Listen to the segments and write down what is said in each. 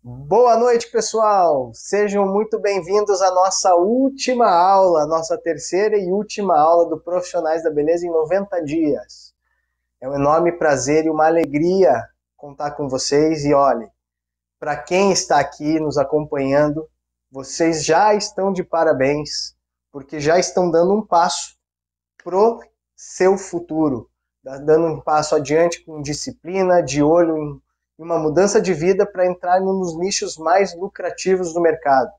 Boa noite, pessoal! Sejam muito bem-vindos à nossa última aula, nossa terceira e última aula do Profissionais da Beleza em 90 dias. É um enorme prazer e uma alegria contar com vocês. E olhe, para quem está aqui nos acompanhando, vocês já estão de parabéns, porque já estão dando um passo pro seu futuro, dando um passo adiante com disciplina, de olho em uma mudança de vida para entrar nos nichos mais lucrativos do mercado.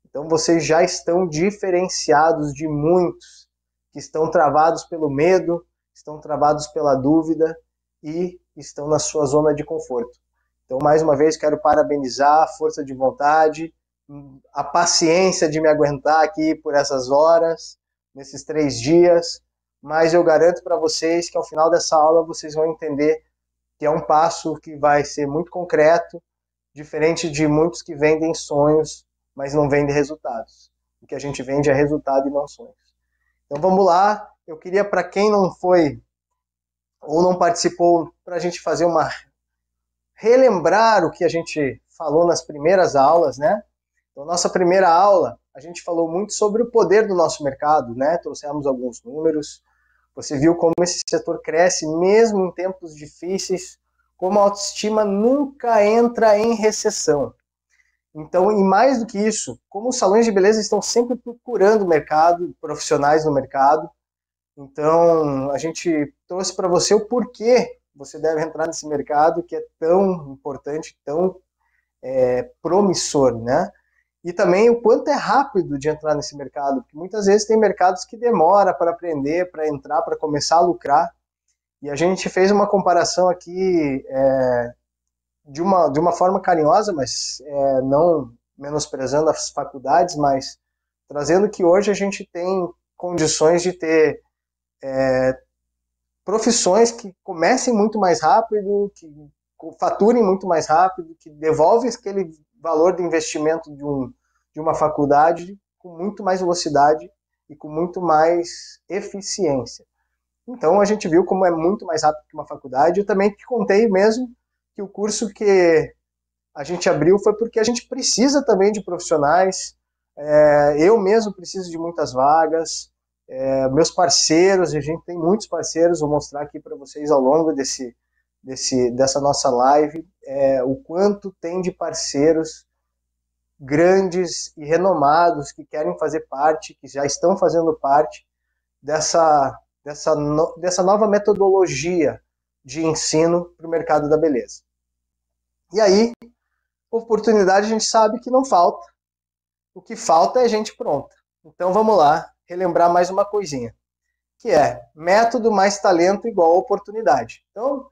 Então vocês já estão diferenciados de muitos que estão travados pelo medo, estão travados pela dúvida e estão na sua zona de conforto. Então, mais uma vez, quero parabenizar a força de vontade, a paciência de me aguentar aqui por essas horas, nesses 3 dias, mas eu garanto para vocês que ao final dessa aula vocês vão entender que é um passo que vai ser muito concreto, diferente de muitos que vendem sonhos, mas não vendem resultados. O que a gente vende é resultado e não sonhos. Então vamos lá, eu queria, para quem não foi ou não participou, para a gente fazer relembrar o que a gente falou nas primeiras aulas, né? Então, nossa primeira aula, a gente falou muito sobre o poder do nosso mercado, né? Trouxemos alguns números. Você viu como esse setor cresce mesmo em tempos difíceis, como a autoestima nunca entra em recessão. Então, e mais do que isso, como os salões de beleza estão sempre procurando o mercado, profissionais no mercado. Então, a gente trouxe para você o porquê você deve entrar nesse mercado que é tão importante, tão promissor, né? E também o quanto é rápido de entrar nesse mercado, porque muitas vezes tem mercados que demora para aprender, para entrar, para começar a lucrar. E a gente fez uma comparação aqui de uma forma carinhosa, mas não menosprezando as faculdades, mas trazendo que hoje a gente tem condições de ter profissões que comecem muito mais rápido, que faturem muito mais rápido, que devolvem aquele valor de investimento de uma faculdade com muito mais velocidade e com muito mais eficiência. Então a gente viu como é muito mais rápido que uma faculdade. Eu também contei mesmo que o curso que a gente abriu foi porque a gente precisa também de profissionais. Eu mesmo preciso de muitas vagas. Meus parceiros, a gente tem muitos parceiros, vou mostrar aqui para vocês ao longo dessa nossa live, o quanto tem de parceiros grandes e renomados que querem fazer parte, que já estão fazendo parte dessa nova metodologia de ensino para o mercado da beleza. E aí, oportunidade a gente sabe que não falta, o que falta é gente pronta. Então vamos lá, relembrar mais uma coisinha, que é método mais talento igual oportunidade. Então,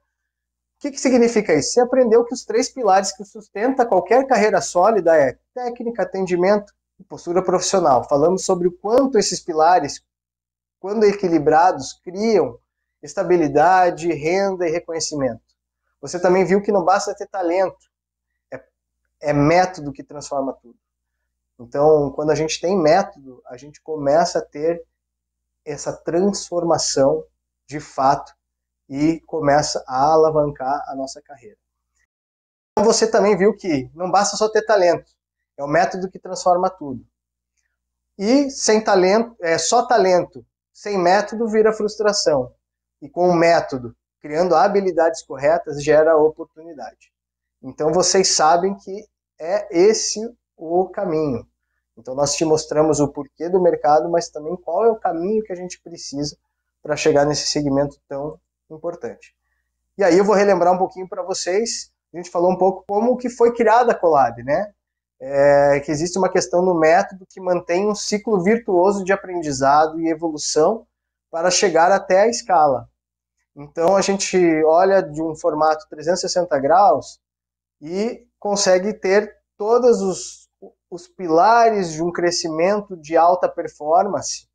o que significa isso? Você aprendeu que os 3 pilares que sustenta qualquer carreira sólida é técnica, atendimento e postura profissional. Falamos sobre o quanto esses pilares, quando equilibrados, criam estabilidade, renda e reconhecimento. Você também viu que não basta ter talento, é método que transforma tudo. Então, quando a gente tem método, a gente começa a ter essa transformação de fato e começa a alavancar a nossa carreira. Então, você também viu que não basta só ter talento, é o método que transforma tudo. E sem talento, só talento, sem método vira frustração. E com o método, criando habilidades corretas, gera oportunidade. Então vocês sabem que é esse o caminho. Então nós te mostramos o porquê do mercado, mas também qual é o caminho que a gente precisa para chegar nesse segmento tão importante. E aí eu vou relembrar um pouquinho para vocês, a gente falou um pouco como que foi criada a Colab, né? Que existe uma questão no método que mantém um ciclo virtuoso de aprendizado e evolução para chegar até a escala. Então a gente olha de um formato 360 graus e consegue ter todos os pilares de um crescimento de alta performance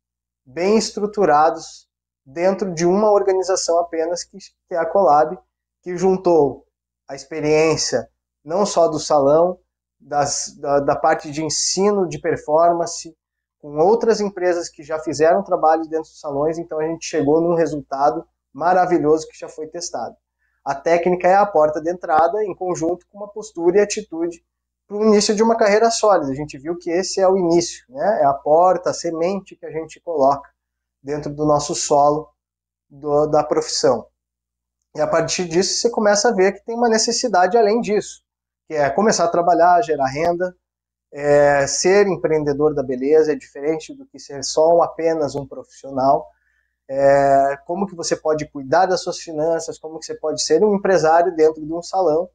bem estruturados dentro de uma organização apenas, que é a Colab, que juntou a experiência não só do salão, da parte de ensino de performance, com outras empresas que já fizeram trabalho dentro dos salões, então a gente chegou num resultado maravilhoso que já foi testado. A técnica é a porta de entrada, em conjunto com uma postura e atitude para o início de uma carreira sólida. A gente viu que esse é o início, né? É a porta, a semente que a gente coloca dentro do nosso solo da profissão. E a partir disso você começa a ver que tem uma necessidade além disso, que é começar a trabalhar, gerar renda, ser empreendedor da beleza é diferente do que ser só apenas um profissional. Como que você pode cuidar das suas finanças, como que você pode ser um empresário dentro de um salão,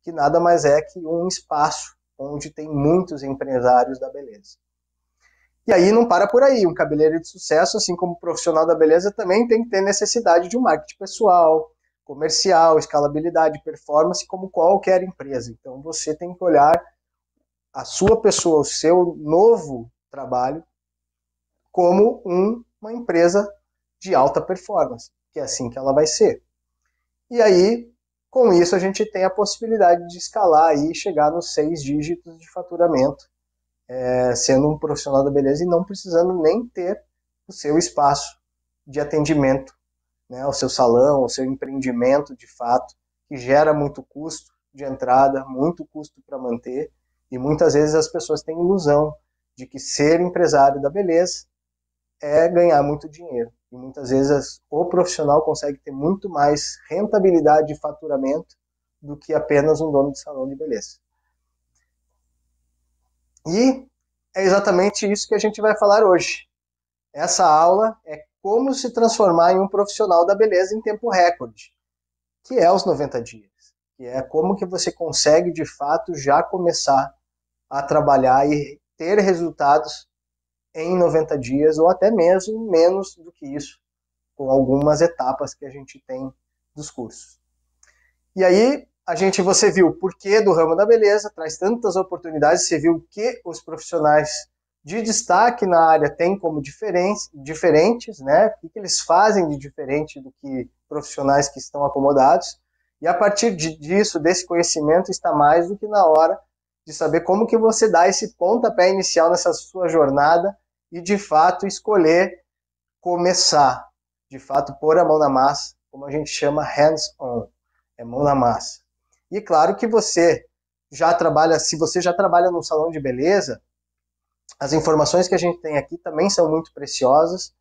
que nada mais é que um espaço onde tem muitos empresários da beleza. E aí não para por aí, um cabeleireiro de sucesso, assim como profissional da beleza, também tem que ter necessidade de um marketing pessoal, comercial, escalabilidade, performance, como qualquer empresa. Então você tem que olhar a sua pessoa, o seu novo trabalho, como uma empresa de alta performance, que é assim que ela vai ser. E aí, com isso, a gente tem a possibilidade de escalar e chegar nos 6 dígitos de faturamento, sendo um profissional da beleza e não precisando nem ter o seu espaço de atendimento, né, o seu salão, o seu empreendimento de fato, que gera muito custo de entrada, muito custo para manter, e muitas vezes as pessoas têm ilusão de que ser empresário da beleza é ganhar muito dinheiro. E muitas vezes o profissional consegue ter muito mais rentabilidade e faturamento do que apenas um dono de salão de beleza. E é exatamente isso que a gente vai falar hoje. Essa aula é como se transformar em um profissional da beleza em tempo recorde, que é os 90 dias. Que é como que você consegue, de fato, já começar a trabalhar e ter resultados em 90 dias, ou até mesmo menos do que isso, com algumas etapas que a gente tem dos cursos. E aí, você viu o porquê do ramo da beleza, traz tantas oportunidades, você viu o que os profissionais de destaque na área têm como diferentes, né? O que eles fazem de diferente do que profissionais que estão acomodados. E a partir disso, desse conhecimento, está mais do que na hora de saber como que você dá esse pontapé inicial nessa sua jornada e, de fato, escolher começar, de fato, pôr a mão na massa, como a gente chama hands-on, é mão na massa. E claro que você já trabalha, se você já trabalha num salão de beleza, as informações que a gente tem aqui também são muito preciosas,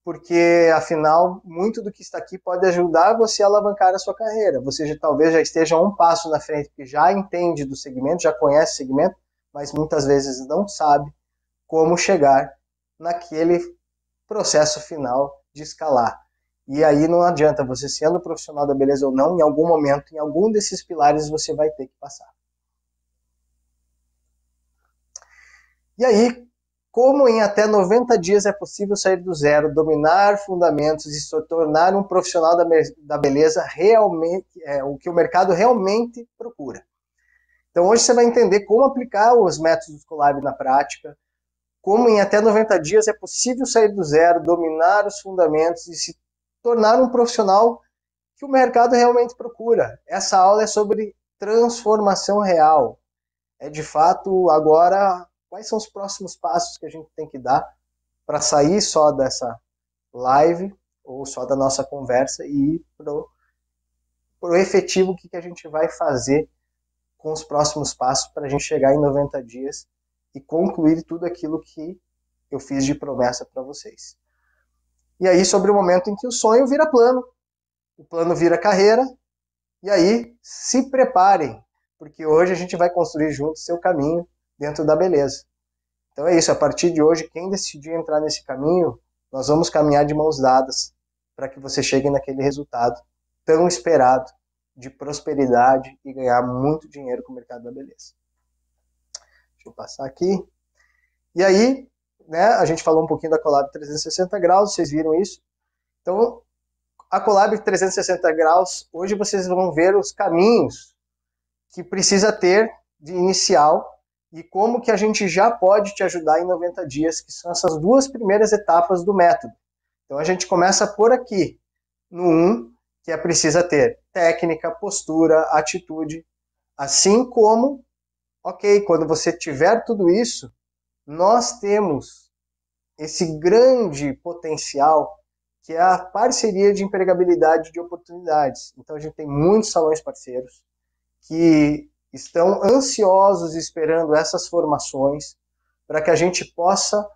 porque, afinal, muito do que está aqui pode ajudar você a alavancar a sua carreira. Você talvez já esteja um passo na frente, porque já entende do segmento, já conhece o segmento, mas muitas vezes não sabe como chegar naquele processo final de escalar. E aí não adianta, você sendo profissional da beleza ou não, em algum momento, em algum desses pilares você vai ter que passar. E aí, como em até 90 dias é possível sair do zero, dominar fundamentos e se tornar um profissional da beleza realmente, o que o mercado realmente procura. Então hoje você vai entender como aplicar os métodos Colab na prática, como em até 90 dias é possível sair do zero, dominar os fundamentos e se tornar um profissional que o mercado realmente procura. Essa aula é sobre transformação real. É de fato agora quais são os próximos passos que a gente tem que dar para sair só dessa live ou só da nossa conversa e ir para o efetivo que a gente vai fazer com os próximos passos para a gente chegar em 90 dias e concluir tudo aquilo que eu fiz de promessa para vocês. E aí sobre o momento em que o sonho vira plano, o plano vira carreira, e aí se preparem, porque hoje a gente vai construir juntos seu caminho dentro da beleza. Então é isso, a partir de hoje, quem decidir entrar nesse caminho, nós vamos caminhar de mãos dadas para que você chegue naquele resultado tão esperado de prosperidade e ganhar muito dinheiro com o mercado da beleza. Deixa eu passar aqui. E aí, né, a gente falou um pouquinho da Colab 360 graus, vocês viram isso? Então, a Colab 360 graus, hoje vocês vão ver os caminhos que precisa ter de inicial e como que a gente já pode te ajudar em 90 dias, que são essas duas primeiras etapas do método. Então a gente começa por aqui, no 1, que é precisa ter técnica, postura, atitude, assim como, ok, quando você tiver tudo isso, nós temos esse grande potencial que é a parceria de empregabilidade de oportunidades. Então a gente tem muitos salões parceiros que estão ansiosos esperando essas formações para que a gente possa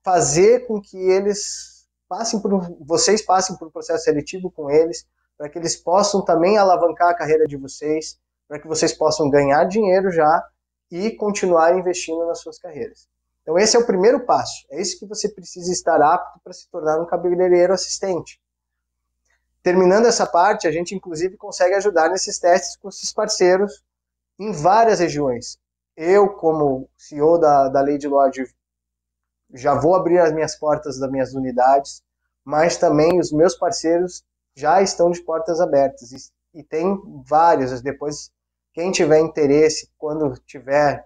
fazer com que vocês passem por um processo seletivo com eles, para que eles possam também alavancar a carreira de vocês, para que vocês possam ganhar dinheiro já e continuar investindo nas suas carreiras. Então esse é o primeiro passo, é isso que você precisa estar apto para se tornar um cabeleireiro assistente. Terminando essa parte, a gente inclusive consegue ajudar nesses testes com esses parceiros em várias regiões. Eu, como CEO da Lady Lodge, já vou abrir as minhas portas das minhas unidades, mas também os meus parceiros já estão de portas abertas. E tem vários. Depois, quem tiver interesse, quando estiver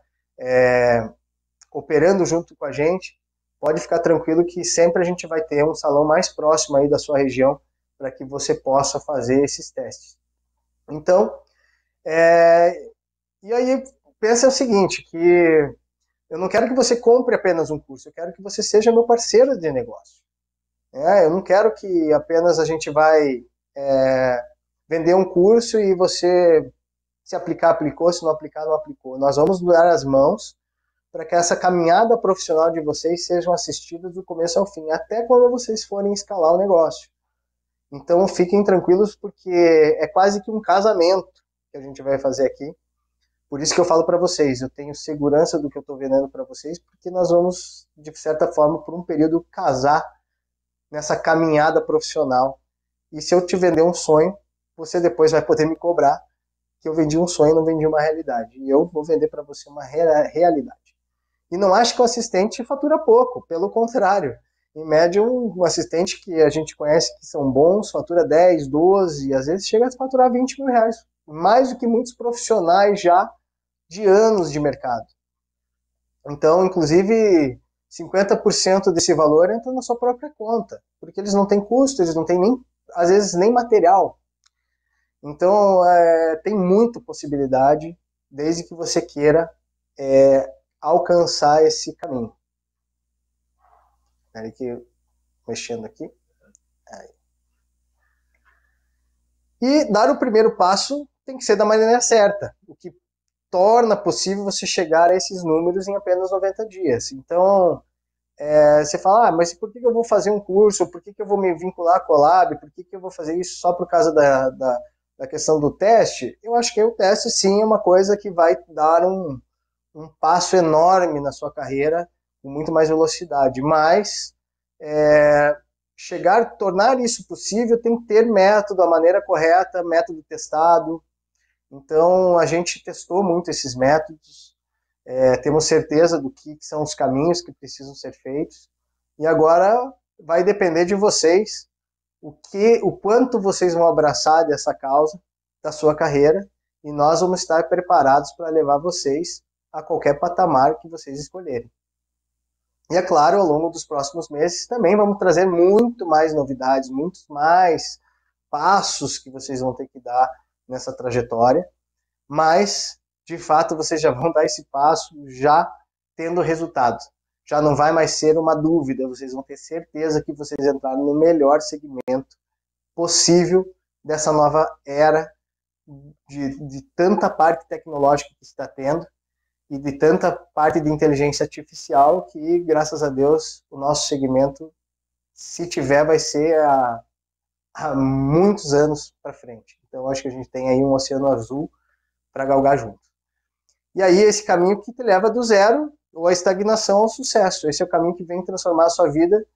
operando junto com a gente, pode ficar tranquilo que sempre a gente vai ter um salão mais próximo aí da sua região para que você possa fazer esses testes. Então, e aí pensa o seguinte, que eu não quero que você compre apenas um curso, eu quero que você seja meu parceiro de negócio. Eu não quero que apenas a gente vai vender um curso e você, se aplicar, aplicou, se não aplicar, não aplicou. Nós vamos dar as mãos para que essa caminhada profissional de vocês sejam assistidas do começo ao fim, até quando vocês forem escalar o negócio. Então fiquem tranquilos, porque é quase que um casamento que a gente vai fazer aqui. Por isso que eu falo para vocês, eu tenho segurança do que eu estou vendendo para vocês, porque nós vamos, de certa forma, por um período, casar nessa caminhada profissional. E se eu te vender um sonho, você depois vai poder me cobrar que eu vendi um sonho e não vendi uma realidade. E eu vou vender para você uma realidade. E não acho que o assistente fatura pouco, pelo contrário. Em média, um assistente que a gente conhece que são bons, fatura 10, 12, e às vezes chega a faturar 20 mil reais. Mais do que muitos profissionais já de anos de mercado. Então, inclusive, 50% desse valor entra na sua própria conta, porque eles não têm custo, eles não têm nem, às vezes, nem material. Então, tem muita possibilidade, desde que você queira alcançar esse caminho. Espera aqui, mexendo aqui. Aí. E dar o primeiro passo tem que ser da maneira certa, o que torna possível você chegar a esses números em apenas 90 dias. Então, você fala, mas por que eu vou fazer um curso? Por que eu vou me vincular à Collab? Por que eu vou fazer isso só por causa da questão do teste? Eu acho que o teste, sim, é uma coisa que vai dar um passo enorme na sua carreira, com muito mais velocidade. Mas, tornar isso possível tem que ter método, a maneira correta, método testado. Então, a gente testou muito esses métodos, temos certeza do que são os caminhos que precisam ser feitos, e agora vai depender de vocês o quanto vocês vão abraçar dessa causa, da sua carreira, e nós vamos estar preparados para levar vocês a qualquer patamar que vocês escolherem. E é claro, ao longo dos próximos meses também vamos trazer muito mais novidades, muitos mais passos que vocês vão ter que dar nessa trajetória, mas de fato vocês já vão dar esse passo já tendo resultados. Já não vai mais ser uma dúvida, vocês vão ter certeza que vocês entraram no melhor segmento possível dessa nova era de tanta parte tecnológica que está tendo e de tanta parte de inteligência artificial que, graças a Deus, o nosso segmento, se tiver, vai ser há muitos anos para frente. Então, acho que a gente tem aí um oceano azul para galgar junto. E aí, esse caminho que te leva do zero ou a estagnação ao sucesso. Esse é o caminho que vem transformar a sua vida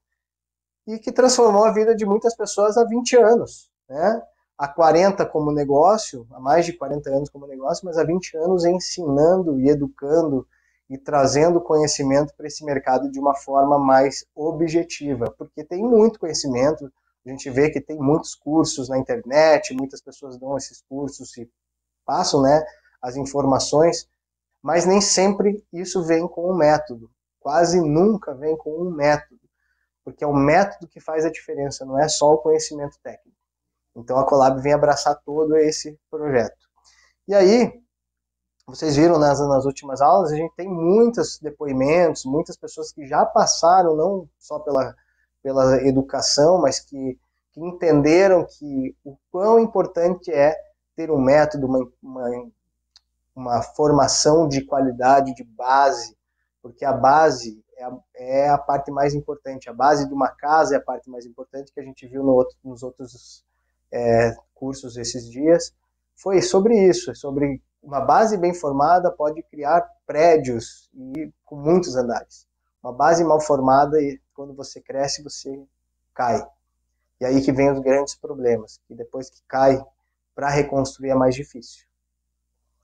e que transformou a vida de muitas pessoas há 20 anos, né? Há 40 como negócio, há mais de 40 anos como negócio, mas há 20 anos ensinando e educando e trazendo conhecimento para esse mercado de uma forma mais objetiva, porque tem muito conhecimento, a gente vê que tem muitos cursos na internet, muitas pessoas dão esses cursos e passam, né, as informações, mas nem sempre isso vem com um método, quase nunca vem com um método, porque é o método que faz a diferença, não é só o conhecimento técnico. Então a Collab vem abraçar todo esse projeto. E aí, vocês viram nas últimas aulas, a gente tem muitos depoimentos, muitas pessoas que já passaram, não só pela educação, mas que entenderam que o quão importante é ter um método, uma formação de qualidade, de base, porque a base é a parte mais importante. A base de uma casa é a parte mais importante, que a gente viu nos outros cursos esses dias. Foi sobre isso, sobre uma base bem formada pode criar prédios e com muitos andares. Uma base mal formada, e quando você cresce, você cai. E aí que vem os grandes problemas, que depois que cai, para reconstruir é mais difícil.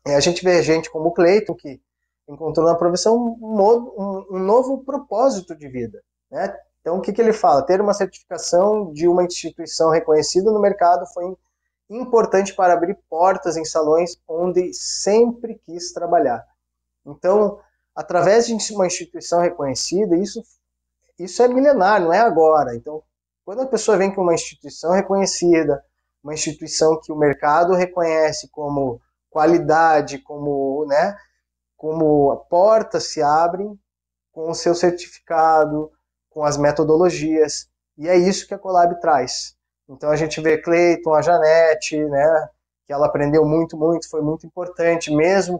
E a gente vê gente como o Cleiton, que encontrou na profissão um novo propósito de vida, né? Então, o que ele fala? Ter uma certificação de uma instituição reconhecida no mercado foi importante para abrir portas em salões onde sempre quis trabalhar. Então, através de uma instituição reconhecida, isso é milenar, não é agora. Então, quando a pessoa vem com uma instituição reconhecida, uma instituição que o mercado reconhece como qualidade, como portas se abrem com o seu certificado, com as metodologias, e é isso que a Colab traz. Então a gente vê Cleiton, a Janete, né, que ela aprendeu muito, foi muito importante, mesmo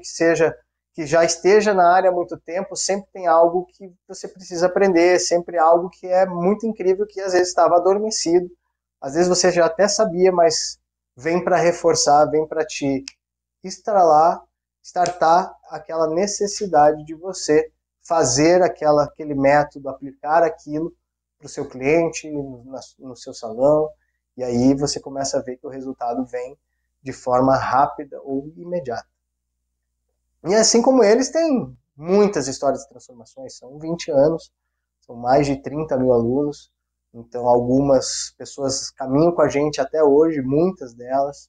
que já esteja na área há muito tempo, sempre tem algo que você precisa aprender, sempre algo que é muito incrível, que às vezes estava adormecido, às vezes você já até sabia, mas vem para reforçar, vem para te startar aquela necessidade de você fazer aquele método, aplicar aquilo para o seu cliente, no seu salão, e aí você começa a ver que o resultado vem de forma rápida ou imediata. E assim como eles, tem muitas histórias de transformações, são 20 anos, são mais de 30 mil alunos, então algumas pessoas caminham com a gente até hoje, muitas delas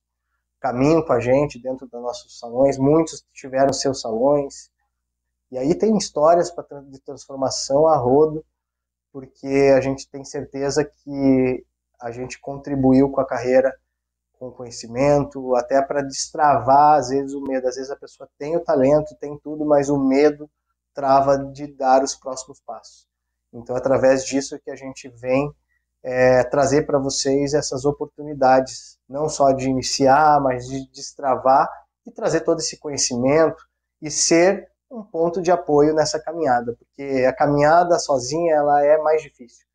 caminham com a gente dentro dos nossos salões, muitos tiveram seus salões, e aí tem histórias de transformação a rodo, porque a gente tem certeza que a gente contribuiu com a carreira, com conhecimento, até para destravar, às vezes, o medo. Às vezes a pessoa tem o talento, tem tudo, mas o medo trava de dar os próximos passos. Então, através disso que a gente vem trazer para vocês essas oportunidades, não só de iniciar, mas de destravar e trazer todo esse conhecimento e ser um ponto de apoio nessa caminhada, porque a caminhada sozinha ela é mais difícil.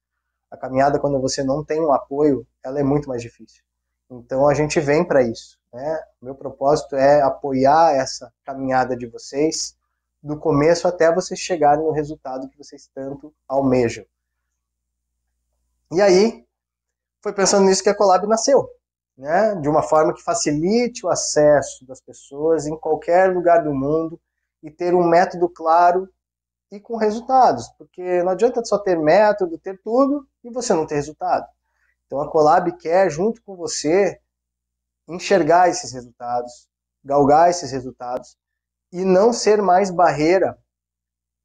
A caminhada, quando você não tem um apoio, ela é muito mais difícil. Então a gente vem para isso, né? O meu propósito é apoiar essa caminhada de vocês, do começo até vocês chegarem no resultado que vocês tanto almejam. E aí, foi pensando nisso que a Colab nasceu, né? De uma forma que facilite o acesso das pessoas em qualquer lugar do mundo e ter um método claro e com resultados, porque não adianta só ter método, ter tudo e você não ter resultado. Então a Colab quer, junto com você, enxergar esses resultados, galgar esses resultados e não ser mais barreira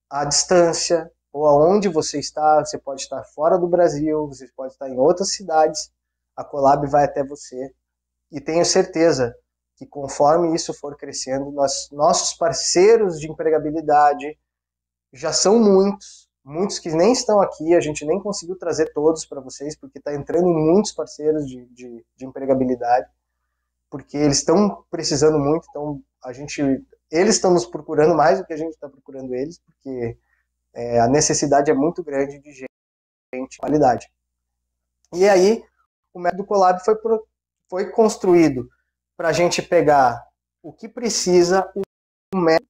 à distância ou aonde você está. Você pode estar fora do Brasil, você pode estar em outras cidades, a Colab vai até você e tenho certeza que conforme isso for crescendo, nossos parceiros de empregabilidade já são muitos que nem estão aqui, a gente nem conseguiu trazer todos para vocês, porque está entrando muitos parceiros de empregabilidade, porque eles estão precisando muito, então eles estão nos procurando mais do que a gente está procurando eles, porque a necessidade é muito grande de gente de qualidade. E aí, o método Colab foi construído para a gente pegar o que precisa, o método,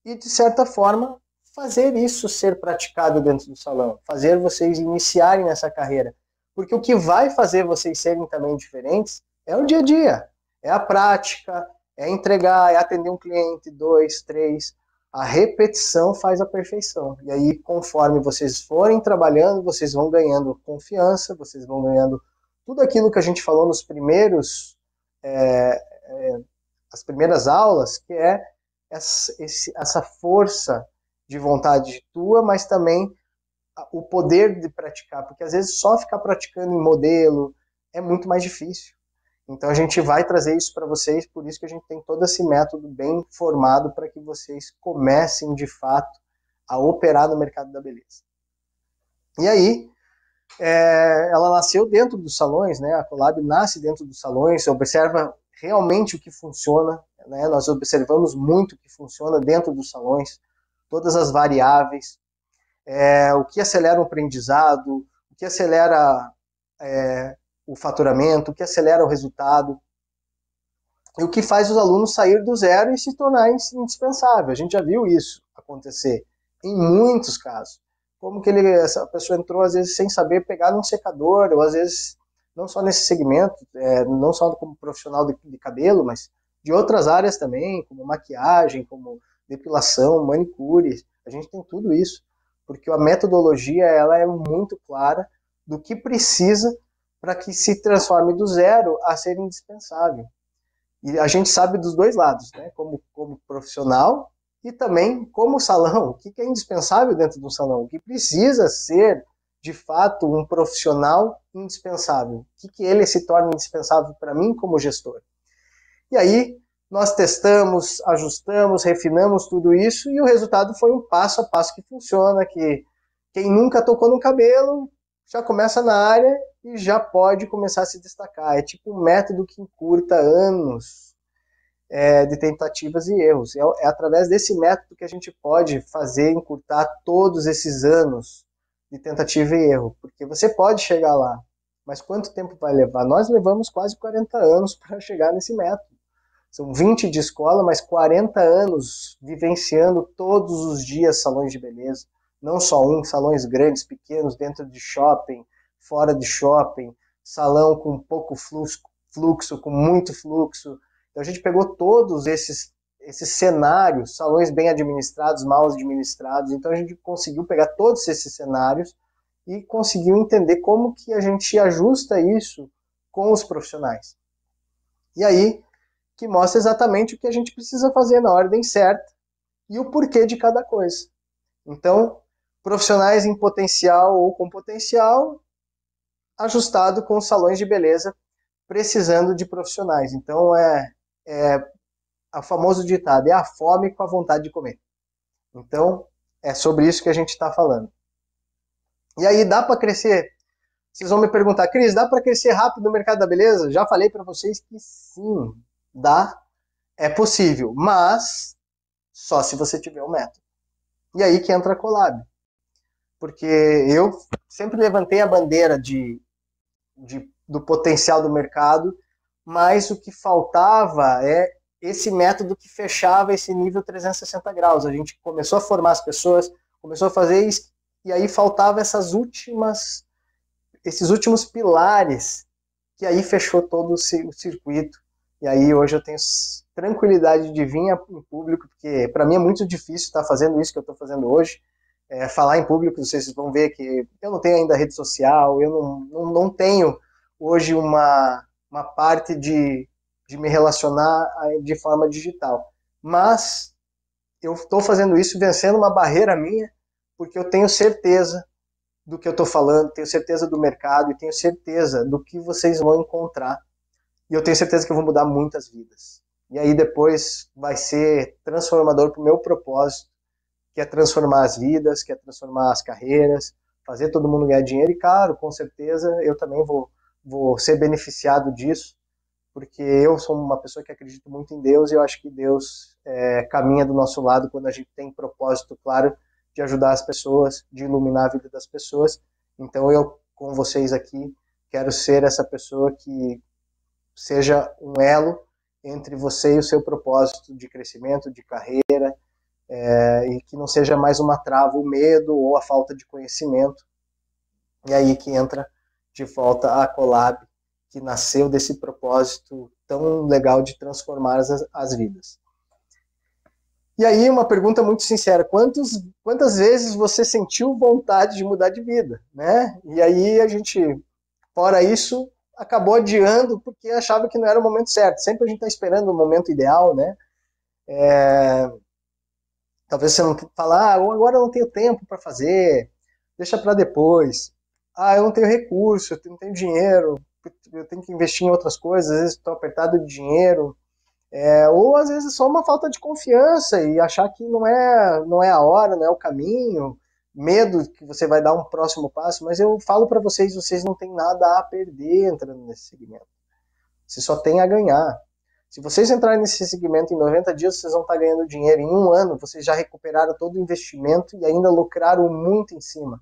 e de certa forma fazer isso ser praticado dentro do salão, fazer vocês iniciarem nessa carreira, porque o que vai fazer vocês serem também diferentes é o dia a dia, é a prática, é entregar, é atender um cliente, 2, 3, a repetição faz a perfeição, e aí conforme vocês forem trabalhando, vocês vão ganhando confiança, vocês vão ganhando tudo aquilo que a gente falou nos as primeiras aulas, que é essa força de vontade tua, mas também o poder de praticar, porque às vezes só ficar praticando em modelo é muito mais difícil. Então a gente vai trazer isso para vocês, por isso que a gente tem todo esse método bem formado para que vocês comecem de fato a operar no mercado da beleza. E aí, ela nasceu dentro dos salões, né? A Colab nasce dentro dos salões, você observa realmente o que funciona, né? Nós observamos muito o que funciona dentro dos salões, todas as variáveis, o que acelera o aprendizado, o que acelera o faturamento, o que acelera o resultado, e o que faz os alunos sair do zero e se tornar indispensável. A gente já viu isso acontecer em muitos casos. Como que essa pessoa entrou, às vezes, sem saber pegar num secador, ou às vezes, não só nesse segmento, não só como profissional de cabelo, mas de outras áreas também, como maquiagem, como depilação, manicure. A gente tem tudo isso, porque a metodologia ela é muito clara do que precisa para que se transforme do zero a ser indispensável. E a gente sabe dos dois lados, né? Como profissional e também como salão. O que é indispensável dentro do salão? O que precisa ser, de fato, um profissional indispensável? O que ele se torna indispensável para mim como gestor? E aí nós testamos, ajustamos, refinamos tudo isso e o resultado foi um passo a passo que funciona, que quem nunca tocou no cabelo já começa na área e já pode começar a se destacar. É tipo um método que encurta anos de tentativas e erros. É através desse método que a gente pode fazer encurtar todos esses anos de tentativa e erro. Porque você pode chegar lá, mas quanto tempo vai levar? Nós levamos quase 40 anos para chegar nesse método. São 20 de escola, mas 40 anos vivenciando todos os dias salões de beleza. Não só salões grandes, pequenos, dentro de shopping, fora de shopping, salão com pouco fluxo, com muito fluxo. Então a gente pegou todos esses cenários, salões bem administrados, mal administrados. Então a gente conseguiu pegar todos esses cenários e conseguiu entender como que a gente ajusta isso com os profissionais. E aí que mostra exatamente o que a gente precisa fazer na ordem certa e o porquê de cada coisa. Então, profissionais em potencial ou com potencial, ajustado com salões de beleza precisando de profissionais. Então, o famoso ditado, é a fome com a vontade de comer. Então, é sobre isso que a gente está falando. E aí, dá para crescer? Vocês vão me perguntar, Cris, dá para crescer rápido no mercado da beleza? Já falei para vocês que sim, dá, é possível, mas só se você tiver um método. E aí que entra a Collab. Porque eu sempre levantei a bandeira do potencial do mercado, mas o que faltava é esse método que fechava esse nível 360 graus. A gente começou a formar as pessoas, começou a fazer isso, e aí faltava esses últimos pilares, que aí fechou todo o circuito. E aí hoje eu tenho tranquilidade de vir em público, porque para mim é muito difícil estar fazendo isso que eu estou fazendo hoje. Falar em público, vocês vão ver que eu não tenho ainda rede social, eu não tenho hoje uma parte de me relacionar de forma digital. Mas eu estou fazendo isso vencendo uma barreira minha, porque eu tenho certeza do que eu estou falando, tenho certeza do mercado e tenho certeza do que vocês vão encontrar. E eu tenho certeza que eu vou mudar muitas vidas. E aí depois vai ser transformador para o meu propósito, que é transformar as vidas, que é transformar as carreiras, fazer todo mundo ganhar dinheiro. E claro, com certeza eu também vou ser beneficiado disso, porque eu sou uma pessoa que acredita muito em Deus e eu acho que Deus caminha do nosso lado quando a gente tem propósito claro de ajudar as pessoas, de iluminar a vida das pessoas. Então eu, com vocês aqui, quero ser essa pessoa que seja um elo entre você e o seu propósito de crescimento, de carreira, e que não seja mais uma trava o medo ou a falta de conhecimento. E aí que entra de volta a Collab, que nasceu desse propósito tão legal de transformar as vidas. E aí uma pergunta muito sincera, quantas vezes você sentiu vontade de mudar de vida, né? E aí a gente, fora isso, acabou adiando porque achava que não era o momento certo. Sempre a gente está esperando o momento ideal, né? Talvez você não fala, agora eu não tenho tempo para fazer, deixa para depois. Eu não tenho recurso, eu não tenho dinheiro, eu tenho que investir em outras coisas, às vezes estou apertado de dinheiro. Ou às vezes só uma falta de confiança e achar que não é a hora, não é o caminho, medo que você vai dar um próximo passo, mas eu falo para vocês não têm nada a perder entrando nesse segmento. Você só tem a ganhar. Se vocês entrarem nesse segmento em 90 dias, vocês vão estar ganhando dinheiro. Em um ano, vocês já recuperaram todo o investimento e ainda lucraram muito em cima.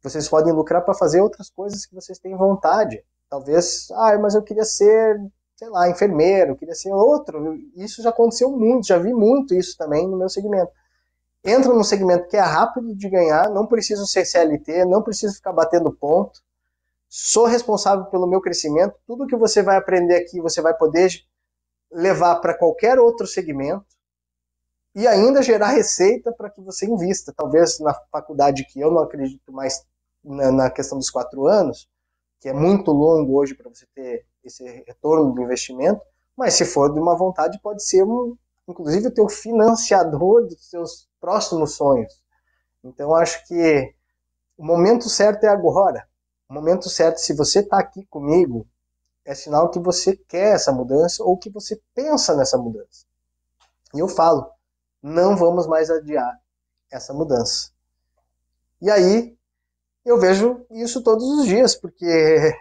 Vocês podem lucrar para fazer outras coisas que vocês têm vontade. Talvez, mas eu queria ser, sei lá, enfermeiro, queria ser outro. Isso já aconteceu muito, já vi muito isso também no meu segmento. Entra num segmento que é rápido de ganhar, não preciso ser CLT, não preciso ficar batendo ponto. Sou responsável pelo meu crescimento. Tudo que você vai aprender aqui, você vai poder levar para qualquer outro segmento e ainda gerar receita para que você invista. Talvez na faculdade, que eu não acredito mais na questão dos 4 anos, que é muito longo hoje para você ter esse retorno do investimento, mas se for de uma vontade, pode ser, inclusive, o teu financiador dos seus próximos sonhos. Então, acho que o momento certo é agora. O momento certo, se você está aqui comigo, é sinal que você quer essa mudança ou que você pensa nessa mudança. E eu falo, não vamos mais adiar essa mudança. E aí, eu vejo isso todos os dias, porque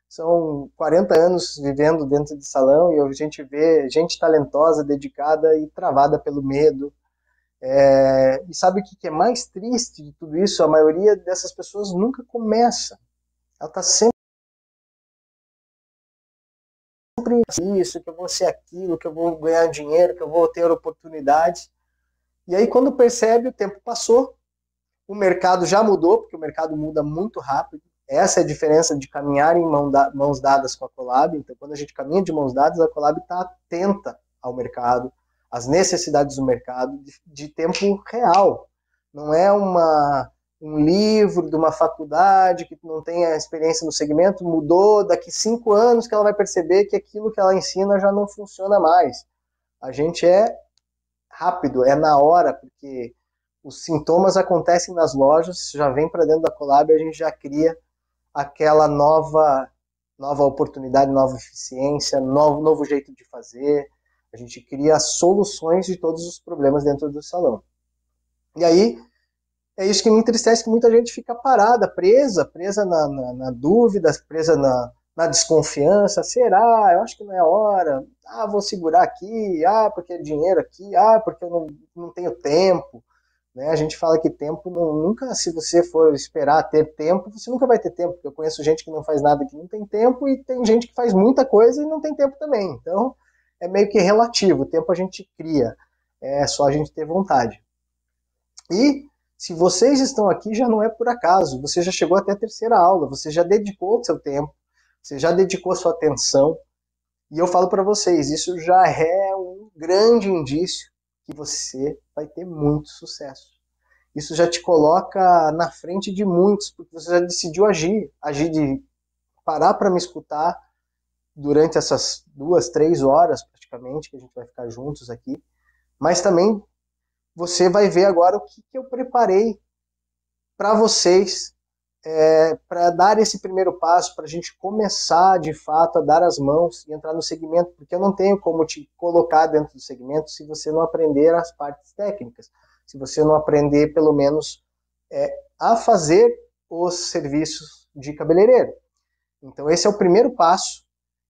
são 40 anos vivendo dentro de salão e a gente vê gente talentosa, dedicada e travada pelo medo. E sabe o que é mais triste de tudo isso? A maioria dessas pessoas nunca começa. Ela está sempre isso, que eu vou ser aquilo, que eu vou ganhar dinheiro, que eu vou ter oportunidades. E aí, quando percebe, o tempo passou, o mercado já mudou, porque o mercado muda muito rápido. Essa é a diferença de caminhar em mãos dadas com a Colab. Então, quando a gente caminha de mãos dadas, a Colab está atenta ao mercado, às necessidades do mercado, de tempo real. Não é um livro de uma faculdade que não tem a experiência no segmento, mudou, daqui 5 anos que ela vai perceber que aquilo que ela ensina já não funciona mais. A gente é rápido, é na hora, porque os sintomas acontecem nas lojas, já vem para dentro da Colab e a gente já cria aquela nova oportunidade, nova eficiência, novo jeito de fazer. A gente cria soluções de todos os problemas dentro do salão. E aí, é isso que me entristece, que muita gente fica parada, presa na dúvida, presa na desconfiança. Será? Eu acho que não é a hora. Vou segurar aqui. Porque é dinheiro aqui. Porque eu não tenho tempo. Né? A gente fala que tempo, nunca, se você for esperar ter tempo, você nunca vai ter tempo. Porque eu conheço gente que não faz nada que não tem tempo e tem gente que faz muita coisa e não tem tempo também. Então, é meio que relativo. O tempo a gente cria. É só a gente ter vontade. E se vocês estão aqui, já não é por acaso. Você já chegou até a 3ª aula, você já dedicou o seu tempo, você já dedicou a sua atenção. E eu falo para vocês, isso já é um grande indício que você vai ter muito sucesso. Isso já te coloca na frente de muitos, porque você já decidiu agir de parar para me escutar durante essas 2, 3 horas, praticamente, que a gente vai ficar juntos aqui. Mas também você vai ver agora o que eu preparei para vocês, para dar esse primeiro passo, para a gente começar, de fato, a dar as mãos e entrar no segmento, porque eu não tenho como te colocar dentro do segmento se você não aprender as partes técnicas, se você não aprender, pelo menos, a fazer os serviços de cabeleireiro. Então, esse é o primeiro passo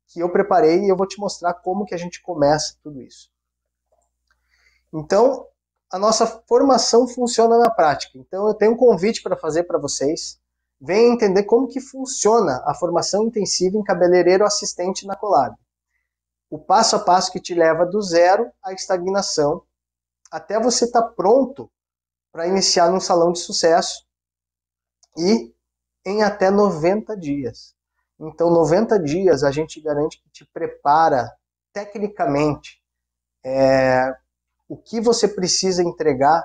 que eu preparei e eu vou te mostrar como que a gente começa tudo isso. Então, a nossa formação funciona na prática. Então, eu tenho um convite para fazer para vocês. Venham entender como que funciona a formação intensiva em cabeleireiro assistente na Colab. O passo a passo que te leva do zero à estagnação, até você estar pronto para iniciar num salão de sucesso e em até 90 dias. Então, 90 dias a gente garante que te prepara tecnicamente o que você precisa entregar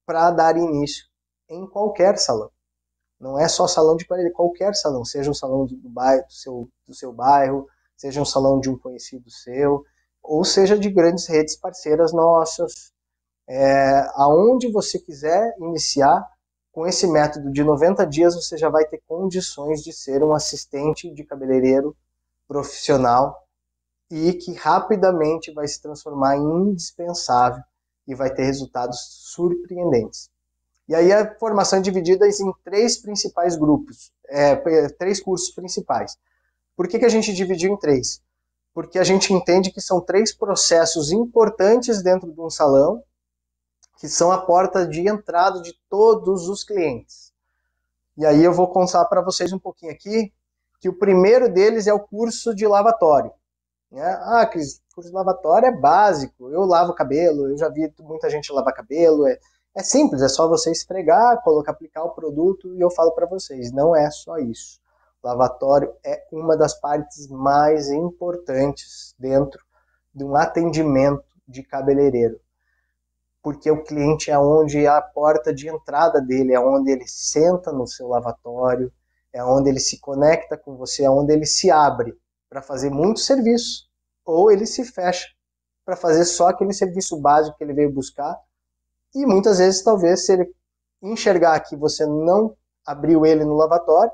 para dar início em qualquer salão. Não é só salão de cabeleireiro, qualquer salão, seja um salão do bairro, do seu bairro, seja um salão de um conhecido seu, ou seja de grandes redes parceiras nossas. Aonde você quiser iniciar, com esse método de 90 dias, você já vai ter condições de ser um assistente de cabeleireiro profissional e que rapidamente vai se transformar em indispensável e vai ter resultados surpreendentes. E aí a formação é dividida em 3 principais grupos, 3 cursos principais. Por que a gente dividiu em 3? porque a gente entende que são 3 processos importantes dentro de um salão, que são a porta de entrada de todos os clientes. E aí eu vou contar para vocês um pouquinho aqui, que o primeiro deles é o curso de lavatório. Né? Ah, Cris, curso de lavatório é básico, eu lavo cabelo, eu já vi muita gente lavar cabelo, é simples, é só você esfregar, aplicar o produto e eu falo para vocês, não é só isso. Lavatório é uma das partes mais importantes dentro de um atendimento de cabeleireiro. Porque o cliente é onde a porta de entrada dele, é onde ele senta no seu lavatório, é onde ele se conecta com você, é onde ele se abre para fazer muito serviço, ou ele se fecha para fazer só aquele serviço básico que ele veio buscar. E muitas vezes, talvez, se ele enxergar que você não abriu ele no lavatório,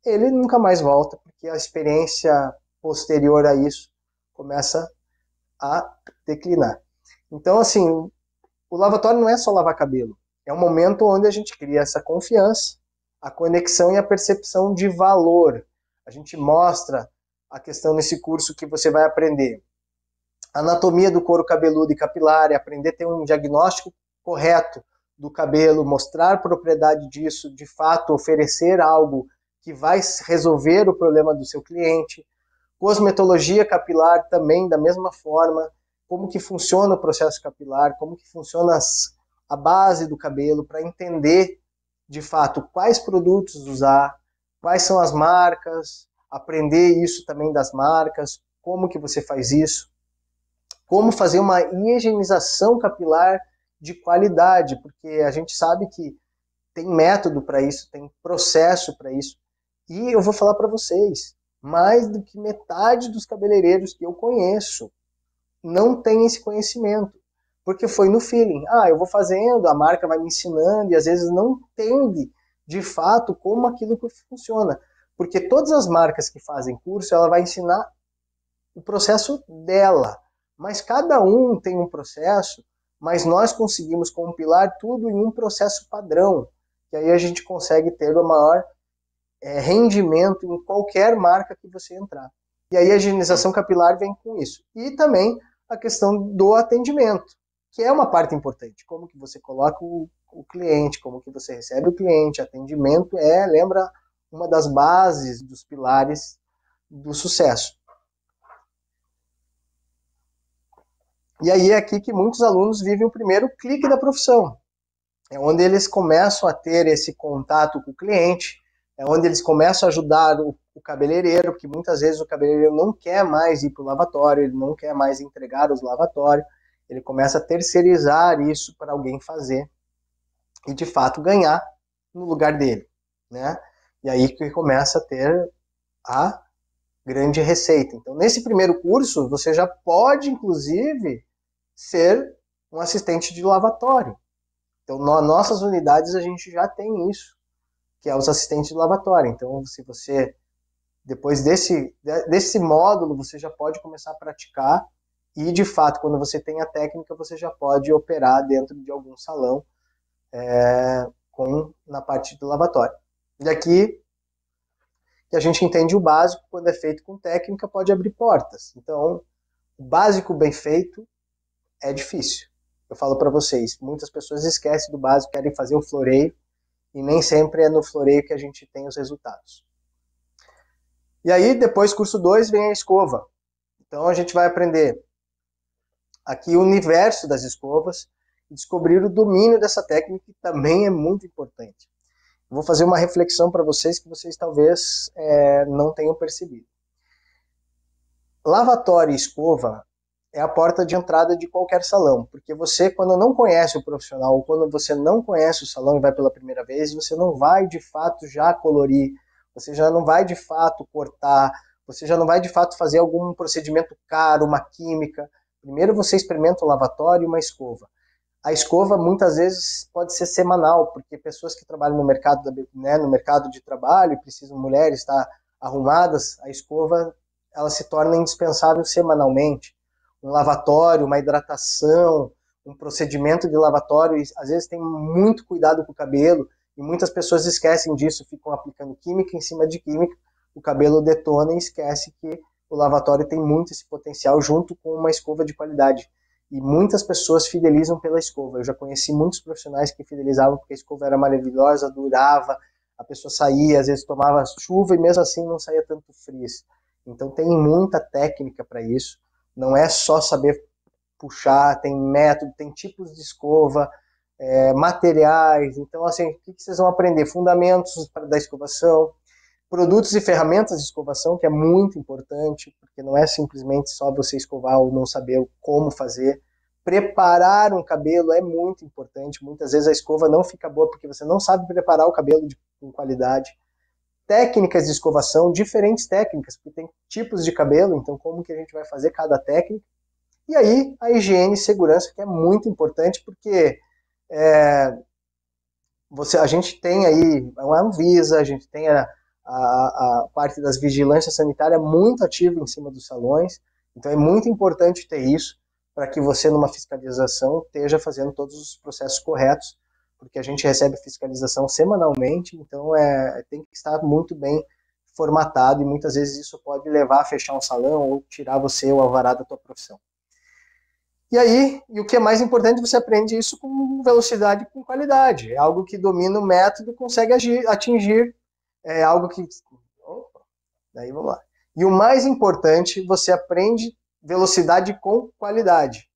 ele nunca mais volta, porque a experiência posterior a isso começa a declinar. Então, assim, o lavatório não é só lavar cabelo. É um momento onde a gente cria essa confiança, a conexão e a percepção de valor. A gente mostra a questão nesse curso que você vai aprender. Anatomia do couro cabeludo e capilar, aprender a ter um diagnóstico correto do cabelo, mostrar propriedade disso, de fato oferecer algo que vai resolver o problema do seu cliente. Cosmetologia capilar também, da mesma forma, como que funciona o processo capilar, como que funciona a base do cabelo, para entender, de fato, quais produtos usar, quais são as marcas, aprender isso também das marcas, como que você faz isso, como fazer uma higienização capilar de qualidade, porque a gente sabe que tem método para isso, tem processo para isso. E eu vou falar para vocês, mais do que metade dos cabeleireiros que eu conheço não tem esse conhecimento, porque foi no feeling. Ah, eu vou fazendo, a marca vai me ensinando, e às vezes não entende de fato como aquilo funciona. Porque todas as marcas que fazem curso, ela vai ensinar o processo dela. Mas cada um tem um processo, mas nós conseguimos compilar tudo em um processo padrão. E aí a gente consegue ter o maior rendimento em qualquer marca que você entrar. E aí a higienização capilar vem com isso. E também a questão do atendimento, que é uma parte importante. Como que você coloca o cliente, como que você recebe o cliente. Atendimento lembra, uma das bases dos pilares do sucesso. E aí é aqui que muitos alunos vivem o primeiro clique da profissão. É onde eles começam a ter esse contato com o cliente, é onde eles começam a ajudar o cabeleireiro, porque muitas vezes o cabeleireiro não quer mais ir para o lavatório, ele não quer mais entregar os lavatórios, ele começa a terceirizar isso para alguém fazer e de fato ganhar no lugar dele, né? E aí que começa a ter a grande receita. Então, nesse primeiro curso, você já pode, inclusive, ser um assistente de lavatório. Então, nas nossas unidades, a gente já tem isso, que é os assistentes de lavatório. Então, se você, depois desse módulo, você já pode começar a praticar e, de fato, quando você tem a técnica, você já pode operar dentro de algum salão na parte do lavatório. E aqui, que a gente entende o básico, quando é feito com técnica, pode abrir portas. Então, o básico bem feito é difícil. Eu falo para vocês, muitas pessoas esquecem do básico, querem fazer o floreio, e nem sempre é no floreio que a gente tem os resultados. E aí, depois, curso 2, vem a escova. Então, a gente vai aprender aqui o universo das escovas e descobrir o domínio dessa técnica, que também é muito importante. Vou fazer uma reflexão para vocês que vocês talvez não tenham percebido. Lavatório e escova é a porta de entrada de qualquer salão, porque você, quando não conhece o profissional, ou quando você não conhece o salão e vai pela primeira vez, você não vai de fato já colorir, você já não vai de fato cortar, você já não vai de fato fazer algum procedimento caro, uma química. Primeiro você experimenta o lavatório e uma escova. A escova muitas vezes pode ser semanal, porque pessoas que trabalham no mercado, no mercado de trabalho, precisam, mulheres, estar arrumadas, a escova ela se torna indispensável semanalmente. Um lavatório, uma hidratação, um procedimento de lavatório, às vezes tem muito cuidado com o cabelo, e muitas pessoas esquecem disso, ficam aplicando química em cima de química, o cabelo detona e esquece que o lavatório tem muito esse potencial junto com uma escova de qualidade. E muitas pessoas fidelizam pela escova. Eu já conheci muitos profissionais que fidelizavam porque a escova era maravilhosa, durava, a pessoa saía, às vezes tomava chuva e mesmo assim não saía tanto frizz. Então tem muita técnica para isso. Não é só saber puxar, tem método, tem tipos de escova, materiais. Então, assim, o que vocês vão aprender? Fundamentos da escovação, produtos e ferramentas de escovação, que é muito importante, porque não é simplesmente só você escovar ou não saber como fazer. Preparar um cabelo é muito importante. Muitas vezes a escova não fica boa porque você não sabe preparar o cabelo com qualidade. Técnicas de escovação, diferentes técnicas, porque tem tipos de cabelo, então como que a gente vai fazer cada técnica. E aí a higiene e segurança, que é muito importante, porque a gente tem aí a Anvisa, a gente tem a parte das vigilâncias sanitárias muito ativa em cima dos salões, então é muito importante ter isso para que você, numa fiscalização, esteja fazendo todos os processos corretos, porque a gente recebe fiscalização semanalmente, então tem que estar muito bem formatado, e muitas vezes isso pode levar a fechar um salão ou tirar você o alvará da tua profissão. E aí, e o que é mais importante, você aprende isso com velocidade e com qualidade. É algo que domina o método, consegue atingir, é algo que... Opa, daí vamos lá. E o mais importante, você aprende velocidade com qualidade.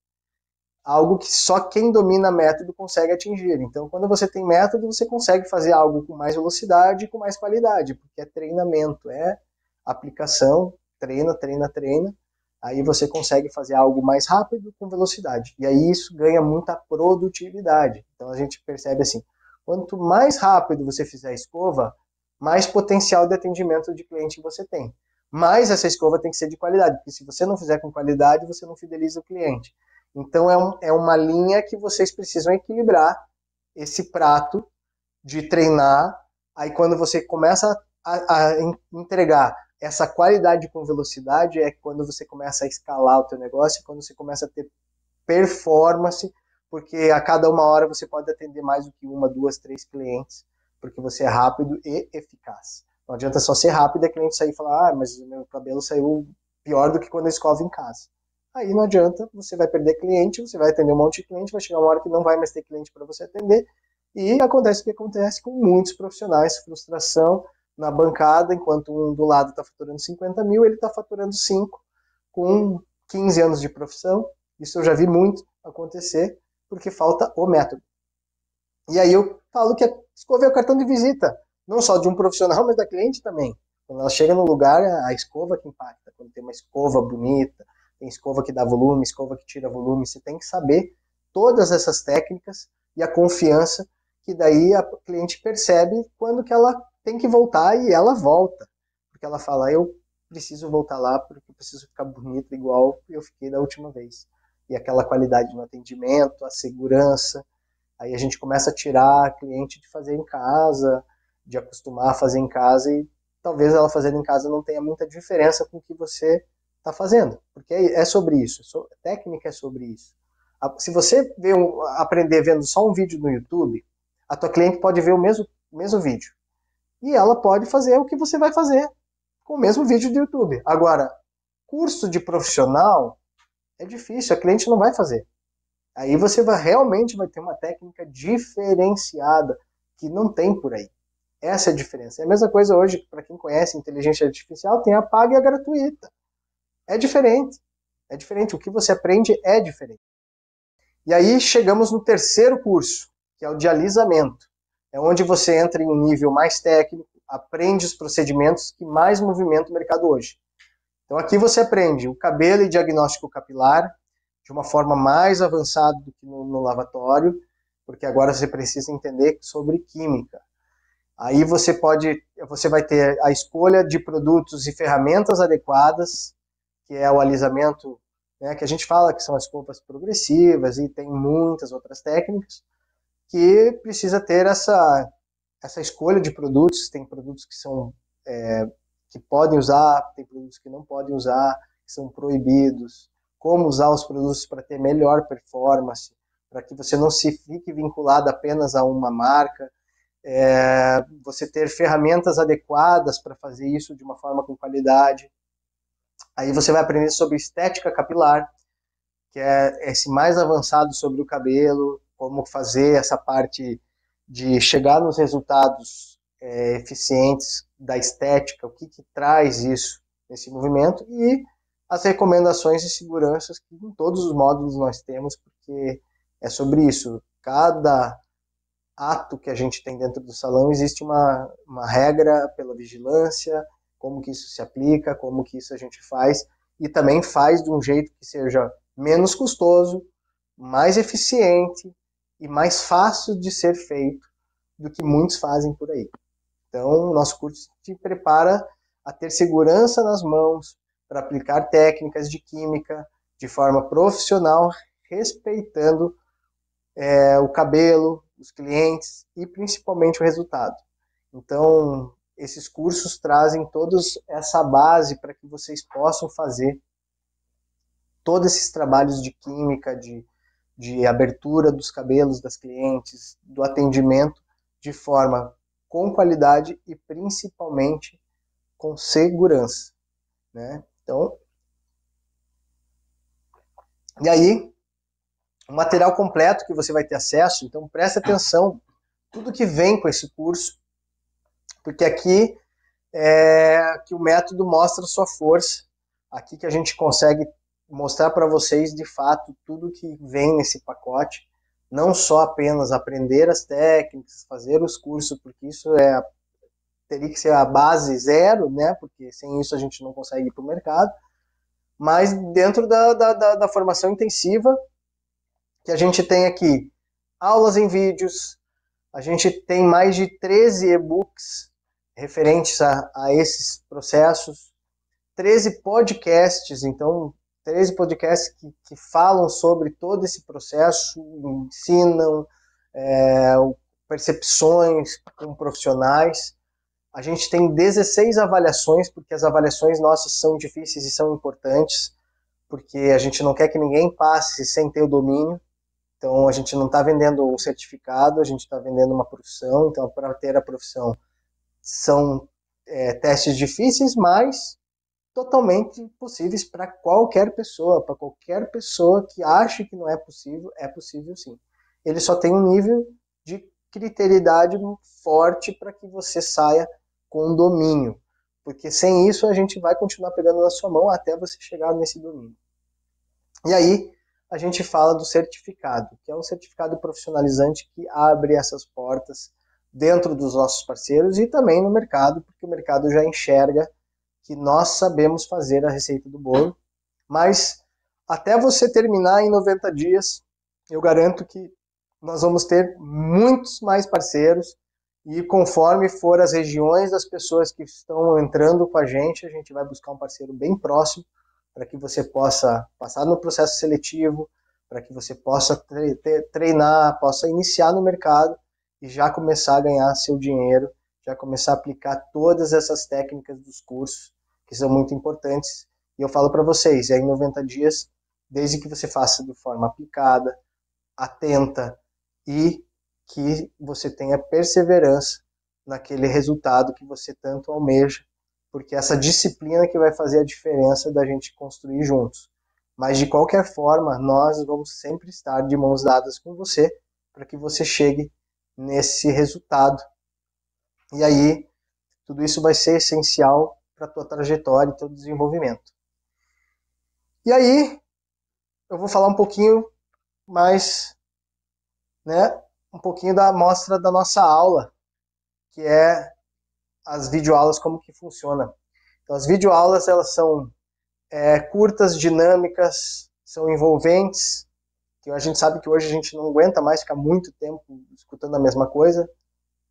Algo que só quem domina método consegue atingir. Então, quando você tem método, você consegue fazer algo com mais velocidade e com mais qualidade, porque é treinamento, é aplicação, treina, treina, treina. Aí você consegue fazer algo mais rápido com velocidade. E aí isso ganha muita produtividade. Então a gente percebe assim, quanto mais rápido você fizer a escova, mais potencial de atendimento de cliente você tem. Mas essa escova tem que ser de qualidade, porque se você não fizer com qualidade, você não fideliza o cliente. Então é uma linha que vocês precisam equilibrar esse prato de treinar. Aí quando você começa a entregar essa qualidade com velocidade, é quando você começa a escalar o teu negócio, quando você começa a ter performance, porque a cada uma hora você pode atender mais do que uma, duas, três clientes, porque você é rápido e eficaz. Não adianta só ser rápido e a cliente sair e falar, mas o meu cabelo saiu pior do que quando eu escovo em casa. Aí não adianta, você vai perder cliente, você vai atender um monte de cliente, vai chegar uma hora que não vai mais ter cliente para você atender, e acontece o que acontece com muitos profissionais, frustração na bancada, enquanto um do lado está faturando 50 mil, ele está faturando 5 com 15 anos de profissão. Isso eu já vi muito acontecer, porque falta o método. E aí eu falo que a escova é o cartão de visita, não só de um profissional, mas da cliente também. Quando ela chega no lugar, a escova que impacta. Quando tem uma escova bonita, tem escova que dá volume, escova que tira volume, você tem que saber todas essas técnicas e a confiança que daí a cliente percebe quando que ela tem que voltar, e ela volta. Porque ela fala, eu preciso voltar lá porque eu preciso ficar bonita igual eu fiquei da última vez. E aquela qualidade no atendimento, a segurança. Aí a gente começa a tirar a cliente de fazer em casa, de acostumar a fazer em casa, e talvez ela fazendo em casa não tenha muita diferença com o que você está fazendo. Porque é sobre isso. A técnica é sobre isso. Se você aprender vendo só um vídeo no YouTube, a tua cliente pode ver o mesmo vídeo. E ela pode fazer o que você vai fazer com o mesmo vídeo do YouTube. Agora, curso de profissional é difícil, a cliente não vai fazer. Aí você realmente vai ter uma técnica diferenciada que não tem por aí. Essa é a diferença. É a mesma coisa hoje, para quem conhece inteligência artificial, tem a paga e a gratuita. É diferente. É diferente. O que você aprende é diferente. E aí chegamos no terceiro curso, que é o de alisamento. É onde você entra em um nível mais técnico, aprende os procedimentos que mais movimentam o mercado hoje. Então aqui você aprende o cabelo e diagnóstico capilar de uma forma mais avançada do que no lavatório, porque agora você precisa entender sobre química. Aí você vai ter a escolha de produtos e ferramentas adequadas, que é o alisamento, né, que a gente fala que são as escovas progressivas, e tem muitas outras técnicas, que precisa ter essa escolha de produtos. Tem produtos que são que podem usar, tem produtos que não podem usar, que são proibidos, como usar os produtos para ter melhor performance, para que você não se fique vinculado apenas a uma marca, você ter ferramentas adequadas para fazer isso de uma forma com qualidade. Aí você vai aprender sobre estética capilar, que é esse mais avançado sobre o cabelo, como fazer essa parte de chegar nos resultados eficientes da estética, o que, que traz isso nesse movimento, e as recomendações de segurança que em todos os módulos nós temos, porque é sobre isso. Cada ato que a gente tem dentro do salão existe uma regra pela vigilância, como que isso se aplica, como que isso a gente faz, e também faz de um jeito que seja menos custoso, mais eficiente e mais fácil de ser feito do que muitos fazem por aí. Então, o nosso curso te prepara a ter segurança nas mãos para aplicar técnicas de química de forma profissional, respeitando o cabelo, os clientes e principalmente o resultado. Então, esses cursos trazem todos essa base para que vocês possam fazer todos esses trabalhos de química, de abertura dos cabelos das clientes, do atendimento de forma com qualidade e principalmente com segurança, né? Então, e aí, o material completo que você vai ter acesso, então presta atenção, tudo que vem com esse curso, porque aqui é que o método mostra sua força, aqui que a gente consegue mostrar para vocês de fato tudo que vem nesse pacote, não só apenas aprender as técnicas, fazer os cursos, porque isso teria que ser a base zero, né? Porque sem isso a gente não consegue ir para o mercado, mas dentro da formação intensiva, que a gente tem aqui aulas em vídeos, a gente tem mais de 13 e-books referentes a esses processos, 13 podcasts, então 13 podcasts que falam sobre todo esse processo, ensinam percepções com profissionais. A gente tem 16 avaliações, porque as avaliações nossas são difíceis e são importantes, porque a gente não quer que ninguém passe sem ter o domínio. Então, a gente não está vendendo um certificado, a gente está vendendo uma profissão. Então, para ter a profissão, são testes difíceis, mas totalmente possíveis para qualquer pessoa que ache que não é possível sim. Ele só tem um nível de criteriosidade forte para que você saia com domínio, porque sem isso a gente vai continuar pegando na sua mão até você chegar nesse domínio. E aí a gente fala do certificado, que é um certificado profissionalizante que abre essas portas dentro dos nossos parceiros e também no mercado, porque o mercado já enxerga que nós sabemos fazer a receita do bolo, mas até você terminar em 90 dias, eu garanto que nós vamos ter muitos mais parceiros e conforme for as regiões das pessoas que estão entrando com a gente vai buscar um parceiro bem próximo para que você possa passar no processo seletivo, para que você possa treinar, possa iniciar no mercado e já começar a ganhar seu dinheiro, já começar a aplicar todas essas técnicas dos cursos, que são muito importantes. E eu falo para vocês, em 90 dias, desde que você faça de forma aplicada, atenta e que você tenha perseverança naquele resultado que você tanto almeja, porque essa disciplina que vai fazer a diferença da gente construir juntos. Mas de qualquer forma, nós vamos sempre estar de mãos dadas com você para que você chegue nesse resultado. E aí, tudo isso vai ser essencial para a tua trajetória e teu desenvolvimento. E aí, eu vou falar um pouquinho mais, né, um pouquinho da amostra da nossa aula, que é as videoaulas, como que funciona. Então, as videoaulas, elas são curtas, dinâmicas, são envolventes, que a gente sabe que hoje a gente não aguenta mais ficar muito tempo escutando a mesma coisa.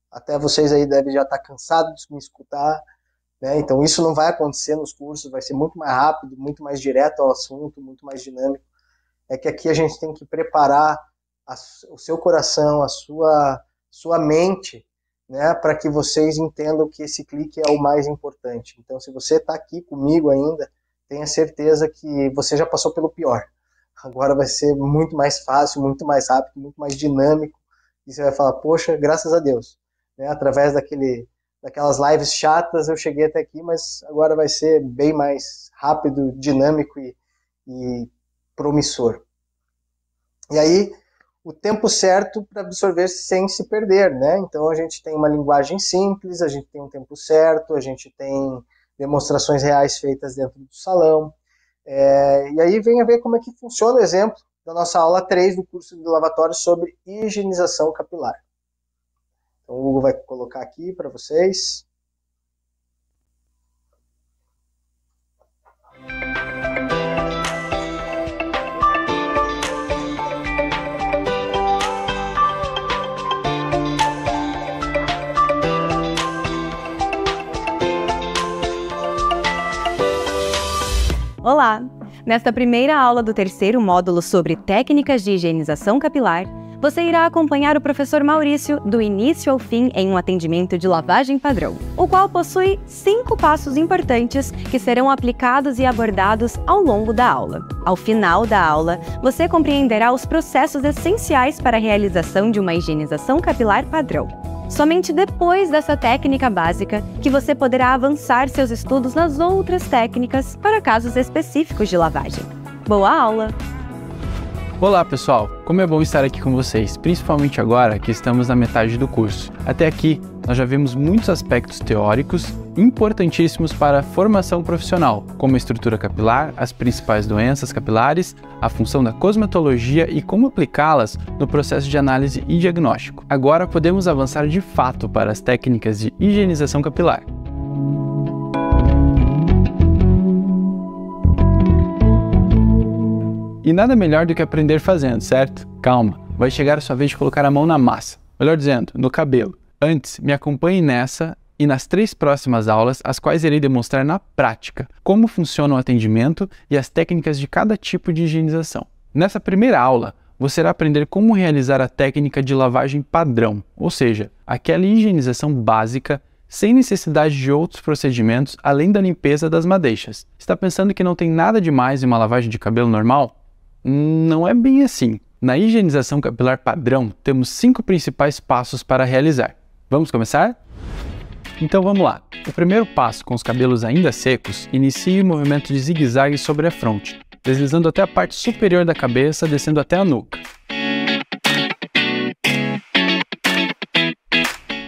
Até vocês aí devem já estar cansados de me escutar, né? Então isso não vai acontecer nos cursos, vai ser muito mais rápido, muito mais direto ao assunto, muito mais dinâmico. É que aqui a gente tem que preparar o seu coração, a sua mente, né, para que vocês entendam que esse clique é o mais importante. Então, se você está aqui comigo ainda, tenha certeza que você já passou pelo pior. Agora vai ser muito mais fácil, muito mais rápido, muito mais dinâmico. E você vai falar, poxa, graças a Deus. Né, através daquelas lives chatas, eu cheguei até aqui, mas agora vai ser bem mais rápido, dinâmico e promissor. E aí, o tempo certo para absorver sem se perder, né? Então a gente tem uma linguagem simples, a gente tem um tempo certo, a gente tem demonstrações reais feitas dentro do salão. E aí vem a ver como é que funciona o exemplo da nossa aula 3 do curso de lavatório sobre higienização capilar. Então o Hugo vai colocar aqui para vocês. Olá! Nesta primeira aula do terceiro módulo sobre técnicas de higienização capilar, você irá acompanhar o professor Maurício do início ao fim em um atendimento de lavagem padrão, o qual possui 5 passos importantes que serão aplicados e abordados ao longo da aula. Ao final da aula, você compreenderá os processos essenciais para a realização de uma higienização capilar padrão. Somente depois dessa técnica básica que você poderá avançar seus estudos nas outras técnicas para casos específicos de lavagem. Boa aula! Olá pessoal, como é bom estar aqui com vocês, principalmente agora que estamos na metade do curso. Até aqui, nós já vimos muitos aspectos teóricos importantíssimos para a formação profissional, como a estrutura capilar, as principais doenças capilares, a função da cosmetologia e como aplicá-las no processo de análise e diagnóstico. Agora podemos avançar de fato para as técnicas de higienização capilar. E nada melhor do que aprender fazendo, certo? Calma, vai chegar a sua vez de colocar a mão na massa, melhor dizendo, no cabelo. Antes, me acompanhe nessa e nas 3 próximas aulas, as quais irei demonstrar na prática como funciona o atendimento e as técnicas de cada tipo de higienização. Nessa primeira aula, você irá aprender como realizar a técnica de lavagem padrão, ou seja, aquela higienização básica sem necessidade de outros procedimentos além da limpeza das madeixas. Está pensando que não tem nada demais em uma lavagem de cabelo normal? Não é bem assim. Na higienização capilar padrão, temos 5 principais passos para realizar. Vamos começar? Então vamos lá. O primeiro passo, com os cabelos ainda secos, inicie o movimento de zigue-zague sobre a fronte, deslizando até a parte superior da cabeça, descendo até a nuca.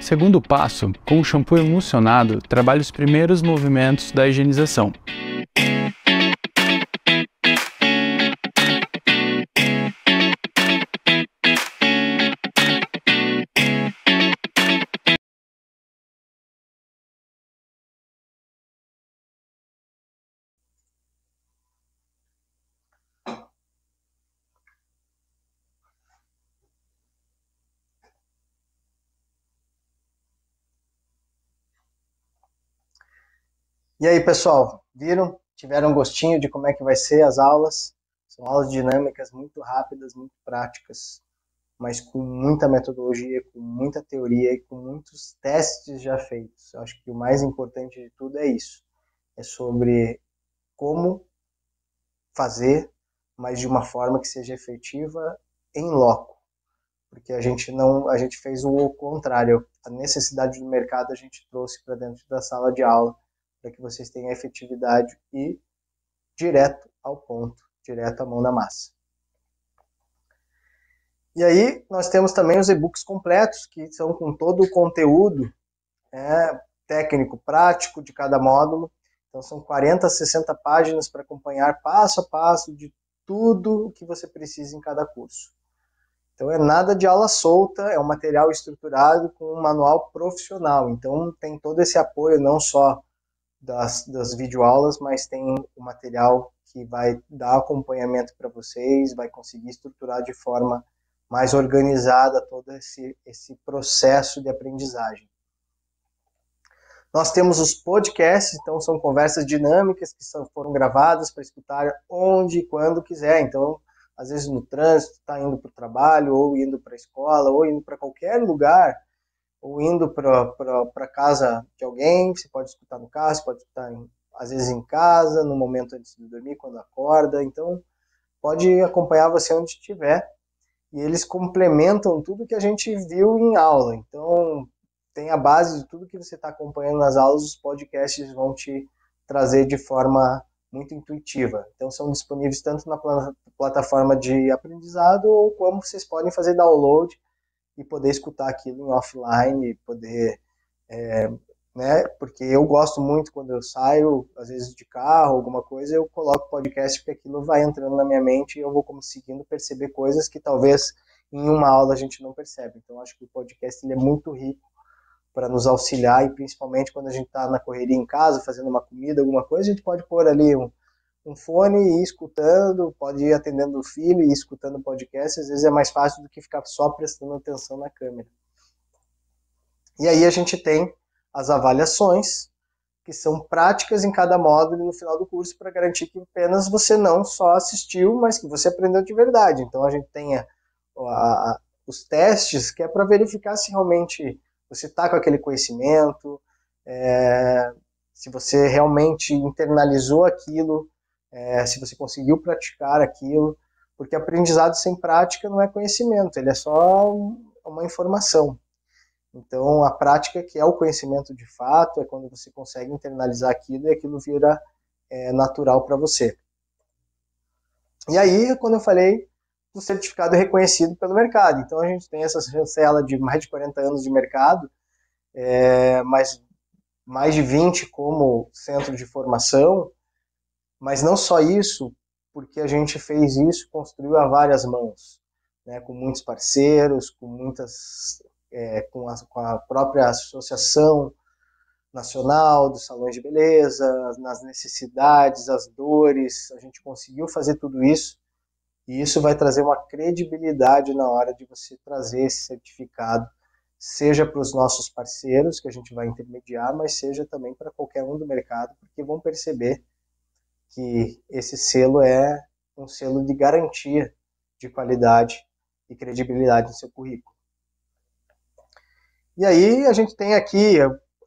Segundo passo, com o shampoo emulsionado, trabalhe os primeiros movimentos da higienização. E aí, pessoal, viram? Tiveram um gostinho de como é que vai ser as aulas? São aulas dinâmicas, muito rápidas, muito práticas, mas com muita metodologia, com muita teoria e com muitos testes já feitos. Eu acho que o mais importante de tudo é isso. É sobre como fazer, mas de uma forma que seja efetiva em loco. Porque a gente fez o contrário. A necessidade do mercado a gente trouxe para dentro da sala de aula, para que vocês tenham efetividade e direto ao ponto, direto à mão na massa. E aí nós temos também os e-books completos, que são com todo o conteúdo técnico, prático de cada módulo. Então são 40 a 60 páginas para acompanhar passo a passo de tudo o que você precisa em cada curso. Então é nada de aula solta, é um material estruturado com um manual profissional. Então tem todo esse apoio, não só das videoaulas, mas tem o material que vai dar acompanhamento para vocês, vai conseguir estruturar de forma mais organizada todo esse processo de aprendizagem. Nós temos os podcasts, então são conversas dinâmicas que foram gravadas para escutar onde e quando quiser. Então, às vezes no trânsito, está indo para o trabalho, ou indo para a escola, ou indo para qualquer lugar, ou indo para casa de alguém, você pode escutar no carro, você pode escutar às vezes em casa, no momento antes de dormir, quando acorda. Então, pode acompanhar você onde estiver. E eles complementam tudo que a gente viu em aula. Então, tem a base de tudo que você está acompanhando nas aulas, os podcasts vão te trazer de forma muito intuitiva. Então, são disponíveis tanto na plataforma de aprendizado, ou como vocês podem fazer download e poder escutar aquilo em offline, poder, né? Porque eu gosto muito quando eu saio, às vezes de carro, alguma coisa, eu coloco podcast porque aquilo vai entrando na minha mente e eu vou conseguindo perceber coisas que talvez em uma aula a gente não percebe. Então, acho que o podcast ele é muito rico para nos auxiliar, e principalmente quando a gente está na correria em casa, fazendo uma comida, alguma coisa, a gente pode pôr ali um fone e ir escutando, pode ir atendendo o filho e ir escutando o podcast, às vezes é mais fácil do que ficar só prestando atenção na câmera. E aí a gente tem as avaliações, que são práticas em cada módulo no final do curso, para garantir que apenas você não só assistiu, mas que você aprendeu de verdade. Então a gente tem os testes, que é para verificar se realmente você está com aquele conhecimento, se você realmente internalizou aquilo, se você conseguiu praticar aquilo, porque aprendizado sem prática não é conhecimento, ele é só uma informação. Então, a prática, que é o conhecimento de fato, é quando você consegue internalizar aquilo e aquilo vira natural para você. E aí, quando eu falei do certificado reconhecido pelo mercado, então a gente tem essa chancela de mais de 40 anos de mercado, mas mais de 20 como centro de formação, mas não só isso, porque a gente fez isso, construiu a várias mãos, né, com muitos parceiros, com a própria Associação Nacional dos Salões de Beleza, nas necessidades, as dores, a gente conseguiu fazer tudo isso, e isso vai trazer uma credibilidade na hora de você trazer esse certificado, seja para os nossos parceiros, que a gente vai intermediar, mas seja também para qualquer um do mercado, porque vão perceber que esse selo é um selo de garantia de qualidade e credibilidade no seu currículo. E aí a gente tem aqui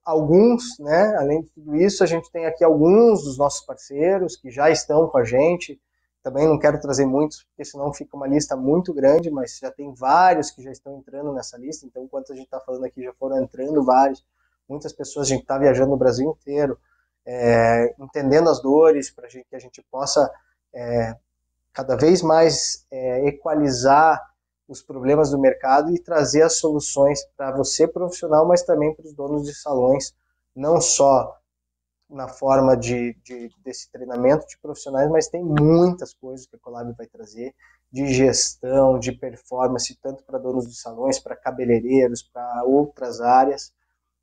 alguns, né, além de tudo isso, a gente tem aqui alguns dos nossos parceiros que já estão com a gente. Também não quero trazer muitos, porque senão fica uma lista muito grande, mas já tem vários que já estão entrando nessa lista. Então, enquanto a gente está falando aqui, já foram entrando vários. Muitas pessoas, a gente está viajando no Brasil inteiro, entendendo as dores, para que a gente possa cada vez mais equalizar os problemas do mercado e trazer as soluções para você profissional, mas também para os donos de salões, não só na forma desse treinamento de profissionais, mas tem muitas coisas que a Colab vai trazer, de gestão, de performance, tanto para donos de salões, para cabeleireiros, para outras áreas.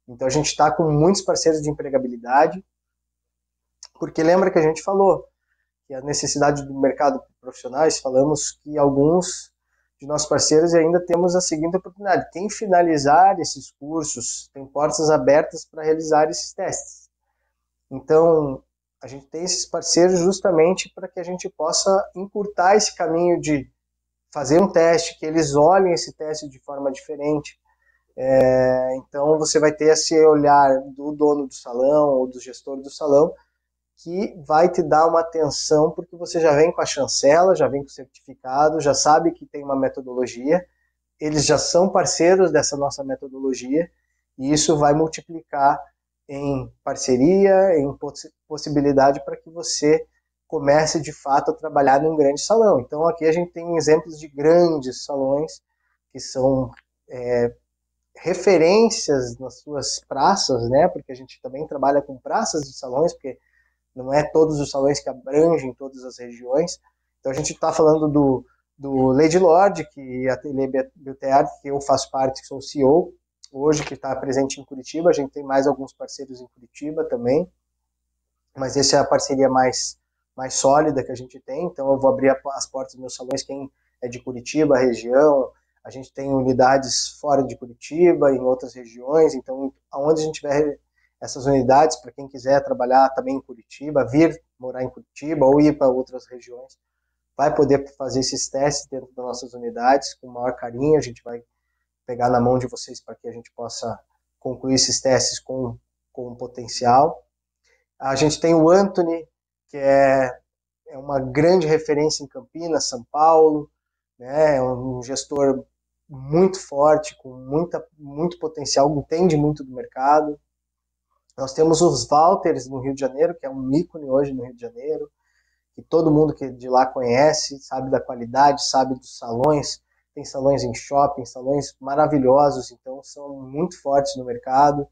Então a gente está com muitos parceiros de empregabilidade, porque lembra que a gente falou que a necessidade do mercado de profissionais, falamos que alguns de nossos parceiros, e ainda temos a seguinte oportunidade: quem finalizar esses cursos tem portas abertas para realizar esses testes. Então, a gente tem esses parceiros justamente para que a gente possa encurtar esse caminho de fazer um teste, que eles olhem esse teste de forma diferente. Então, você vai ter esse olhar do dono do salão ou do gestor do salão, que vai te dar uma atenção, porque você já vem com a chancela, já vem com o certificado, já sabe que tem uma metodologia, eles já são parceiros dessa nossa metodologia, e isso vai multiplicar em parceria, em possibilidade para que você comece de fato a trabalhar num grande salão. Então aqui a gente tem exemplos de grandes salões que são referências nas suas praças, né? Porque a gente também trabalha com praças de salões, porque não é todos os salões que abrangem todas as regiões. Então a gente está falando do Lady Lord, que é a Ateliê Beauté, que eu faço parte, que sou o CEO, hoje, que está presente em Curitiba. A gente tem mais alguns parceiros em Curitiba também, mas essa é a parceria mais sólida que a gente tem. Então eu vou abrir as portas dos meus salões, quem é de Curitiba, região. A gente tem unidades fora de Curitiba, em outras regiões. Então, aonde a gente tiver essas unidades, para quem quiser trabalhar também em Curitiba, vir morar em Curitiba ou ir para outras regiões, vai poder fazer esses testes dentro das nossas unidades com o maior carinho. A gente vai pegar na mão de vocês para que a gente possa concluir esses testes com potencial. A gente tem o Anthony, que é uma grande referência em Campinas, São Paulo, né? É um gestor muito forte, com muito potencial, entende muito do mercado. Nós temos os Walters no Rio de Janeiro, que é um ícone hoje no Rio de Janeiro, que todo mundo que de lá conhece, sabe da qualidade, sabe dos salões. Tem salões em shopping, salões maravilhosos, então são muito fortes no mercado.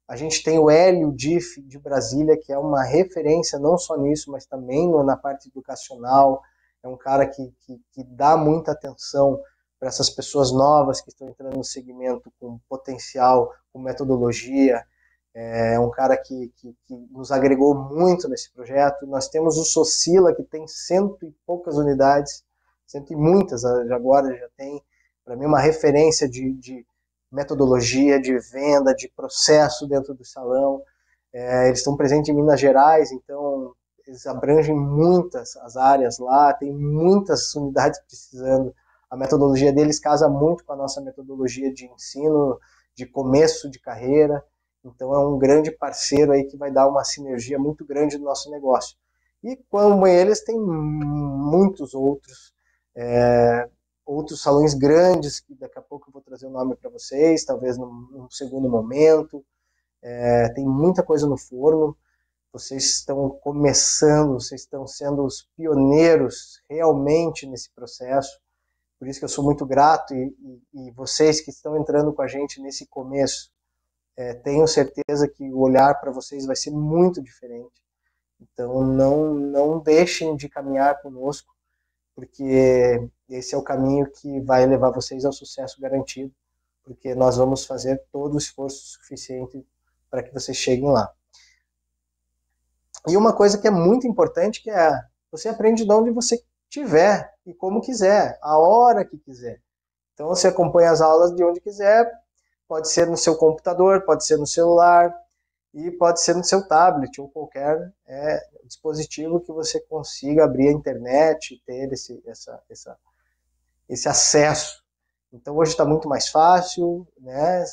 A gente tem o Hélio Diff de Brasília, que é uma referência não só nisso, mas também na parte educacional. É um cara que dá muita atenção para essas pessoas novas que estão entrando no segmento com potencial, com metodologia. É um cara que nos agregou muito nesse projeto. Nós temos o Socila, que tem 100 e poucas unidades, 100 e muitas agora já tem, para mim, uma referência de metodologia, de venda, de processo dentro do salão. Eles estão presentes em Minas Gerais, então eles abrangem muitas as áreas lá, tem muitas unidades precisando. A metodologia deles casa muito com a nossa metodologia de ensino, de começo de carreira. Então é um grande parceiro aí que vai dar uma sinergia muito grande no nosso negócio. E como eles, tem muitos outros, outros salões grandes, que daqui a pouco eu vou trazer o nome para vocês, talvez num segundo momento. Tem muita coisa no forno. Vocês estão começando, vocês estão sendo os pioneiros realmente nesse processo. Por isso que eu sou muito grato e vocês que estão entrando com a gente nesse começo, tenho certeza que o olhar para vocês vai ser muito diferente. Então não deixem de caminhar conosco, porque esse é o caminho que vai levar vocês ao sucesso garantido, porque nós vamos fazer todo o esforço suficiente para que vocês cheguem lá. E uma coisa que é muito importante, que você aprende de onde você estiver e como quiser, a hora que quiser. Então você acompanha as aulas de onde quiser, pode ser no seu computador, pode ser no celular e pode ser no seu tablet ou qualquer dispositivo que você consiga abrir a internet e ter esse acesso. Então hoje está muito mais fácil, né?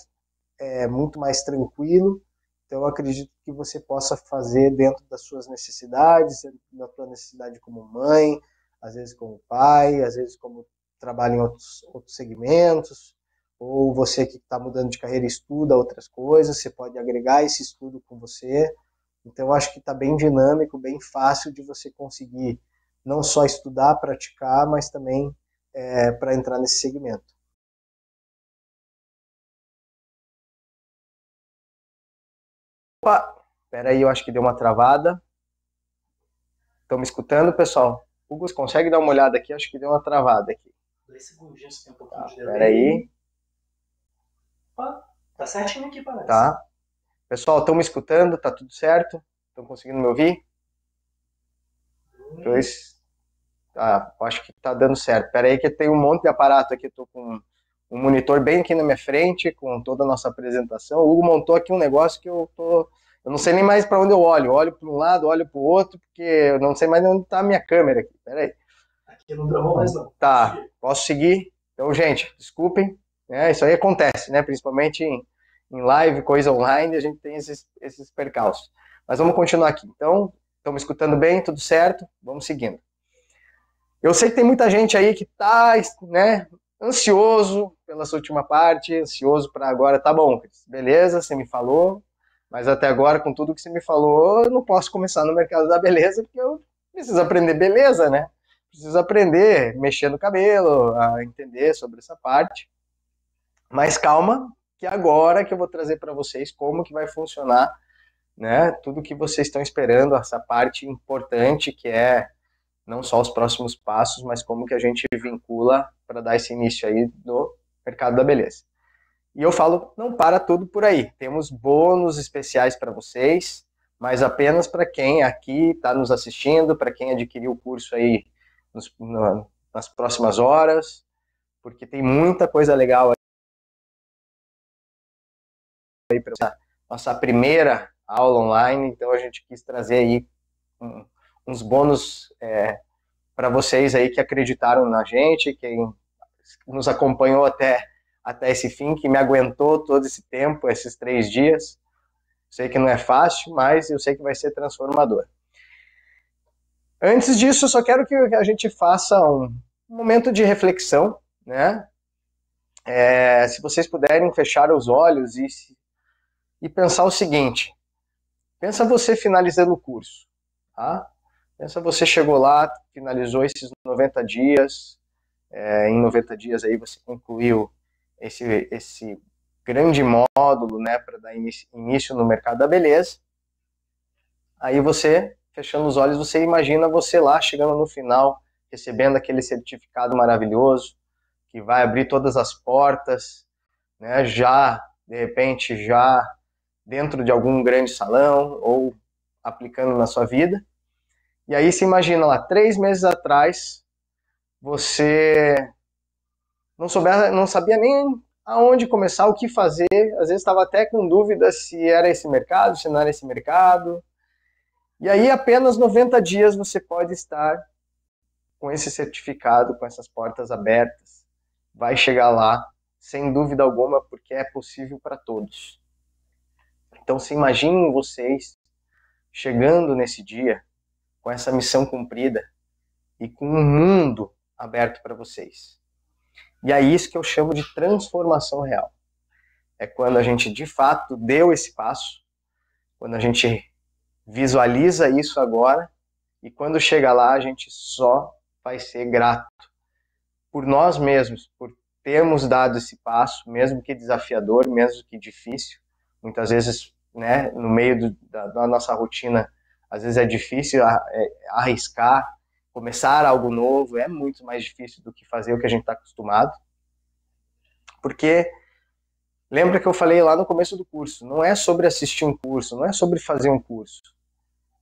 É muito mais tranquilo. Então eu acredito que você possa fazer dentro das suas necessidades, da sua necessidade como mãe, às vezes como pai, às vezes como trabalha em outros segmentos, ou você que está mudando de carreira e estuda outras coisas, você pode agregar esse estudo com você. Então eu acho que está bem dinâmico, bem fácil de você conseguir não só estudar, praticar, mas também para entrar nesse segmento. Opa, espera aí, eu acho que deu uma travada. Estão me escutando, pessoal? Hugo, você consegue dar uma olhada aqui? Acho que deu uma travada aqui. 2 segundinhos, tem um pouquinho de delay. Espera aí. Opa, tá certinho aqui, parece. Tá. Pessoal, estão me escutando? Tá tudo certo? Estão conseguindo me ouvir? Acho que tá dando certo. Espera aí que tem um monte de aparato aqui. Eu tô com um monitor bem aqui na minha frente, com toda a nossa apresentação. O Hugo montou aqui um negócio que eu não sei nem mais para onde eu olho. Olho para um lado, olho para o outro, porque eu não sei mais onde está a minha câmera aqui. Espera aí. Aqui não travou mais não. Tá, posso seguir? Então, gente, desculpem. Isso aí acontece, né? Principalmente em live, coisa online, a gente tem esses percalços. Mas vamos continuar aqui. Então, estão me escutando bem? Tudo certo? Vamos seguindo. Eu sei que tem muita gente aí que está, né, ansioso pela sua última parte, ansioso para agora. Tá bom, Cris, beleza, você me falou, mas até agora, com tudo que você me falou, eu não posso começar no mercado da beleza, porque eu preciso aprender beleza, né? Preciso aprender, mexer no cabelo, a entender sobre essa parte. Mas calma, que agora que eu vou trazer para vocês como que vai funcionar, né? Tudo que vocês estão esperando, essa parte importante que é não só os próximos passos, mas como que a gente vincula para dar esse início aí do mercado da beleza. E eu falo, não para tudo por aí. Temos bônus especiais para vocês, mas apenas para quem aqui está nos assistindo, para quem adquiriu o curso aí nas próximas horas, porque tem muita coisa legal aí para nossa primeira aula online. Então a gente quis trazer aí uns bônus para vocês aí que acreditaram na gente, quem nos acompanhou até esse fim, que me aguentou todo esse tempo, esses 3 dias. Sei que não é fácil, mas eu sei que vai ser transformador. Antes disso, eu só quero que a gente faça um momento de reflexão, né? Se vocês puderem fechar os olhos e pensar o seguinte, pensa você finalizando o curso, tá? Pensa você chegou lá, finalizou esses 90 dias, em 90 dias aí você concluiu esse grande módulo, né, para dar início no mercado da beleza. Aí você, fechando os olhos, você imagina você lá, chegando no final, recebendo aquele certificado maravilhoso, que vai abrir todas as portas, né, de repente, já dentro de algum grande salão, ou aplicando na sua vida. E aí se imagina lá, 3 meses atrás, você não sabia nem aonde começar, o que fazer, às vezes estava até com dúvida se era esse mercado, se não era esse mercado. E aí apenas 90 dias você pode estar com esse certificado, com essas portas abertas. Vai chegar lá, sem dúvida alguma, porque é possível para todos. Então se imaginem vocês chegando nesse dia, com essa missão cumprida e com um mundo aberto para vocês. E é isso que eu chamo de transformação real. É quando a gente, de fato, deu esse passo, quando a gente visualiza isso agora, e quando chega lá, a gente só vai ser grato por nós mesmos, por termos dado esse passo, mesmo que desafiador, mesmo que difícil. Muitas vezes, né, no meio da nossa rotina, às vezes é difícil arriscar, começar algo novo, é muito mais difícil do que fazer o que a gente está acostumado. Porque, lembra que eu falei lá no começo do curso, não é sobre assistir um curso, não é sobre fazer um curso,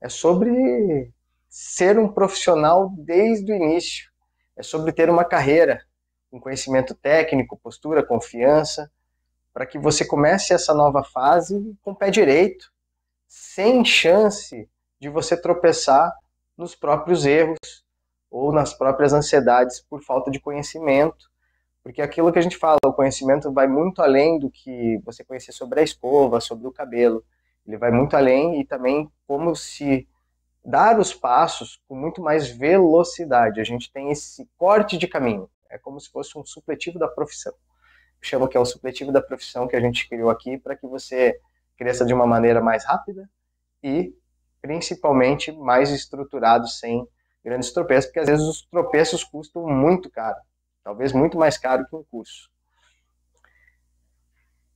é sobre ser um profissional desde o início, é sobre ter uma carreira, um conhecimento técnico, postura, confiança, para que você comece essa nova fase com o pé direito, sem chance de você tropeçar nos próprios erros ou nas próprias ansiedades por falta de conhecimento, porque aquilo que a gente fala, o conhecimento vai muito além do que você conhecer sobre a escova, sobre o cabelo, ele vai muito além e também como se dar os passos com muito mais velocidade, a gente tem esse corte de caminho, é como se fosse um supletivo da profissão. Eu chamo que é o supletivo da profissão que a gente criou aqui para que você cresça de uma maneira mais rápida e principalmente mais estruturado, sem grandes tropeços, porque às vezes os tropeços custam muito caro, talvez muito mais caro que um curso.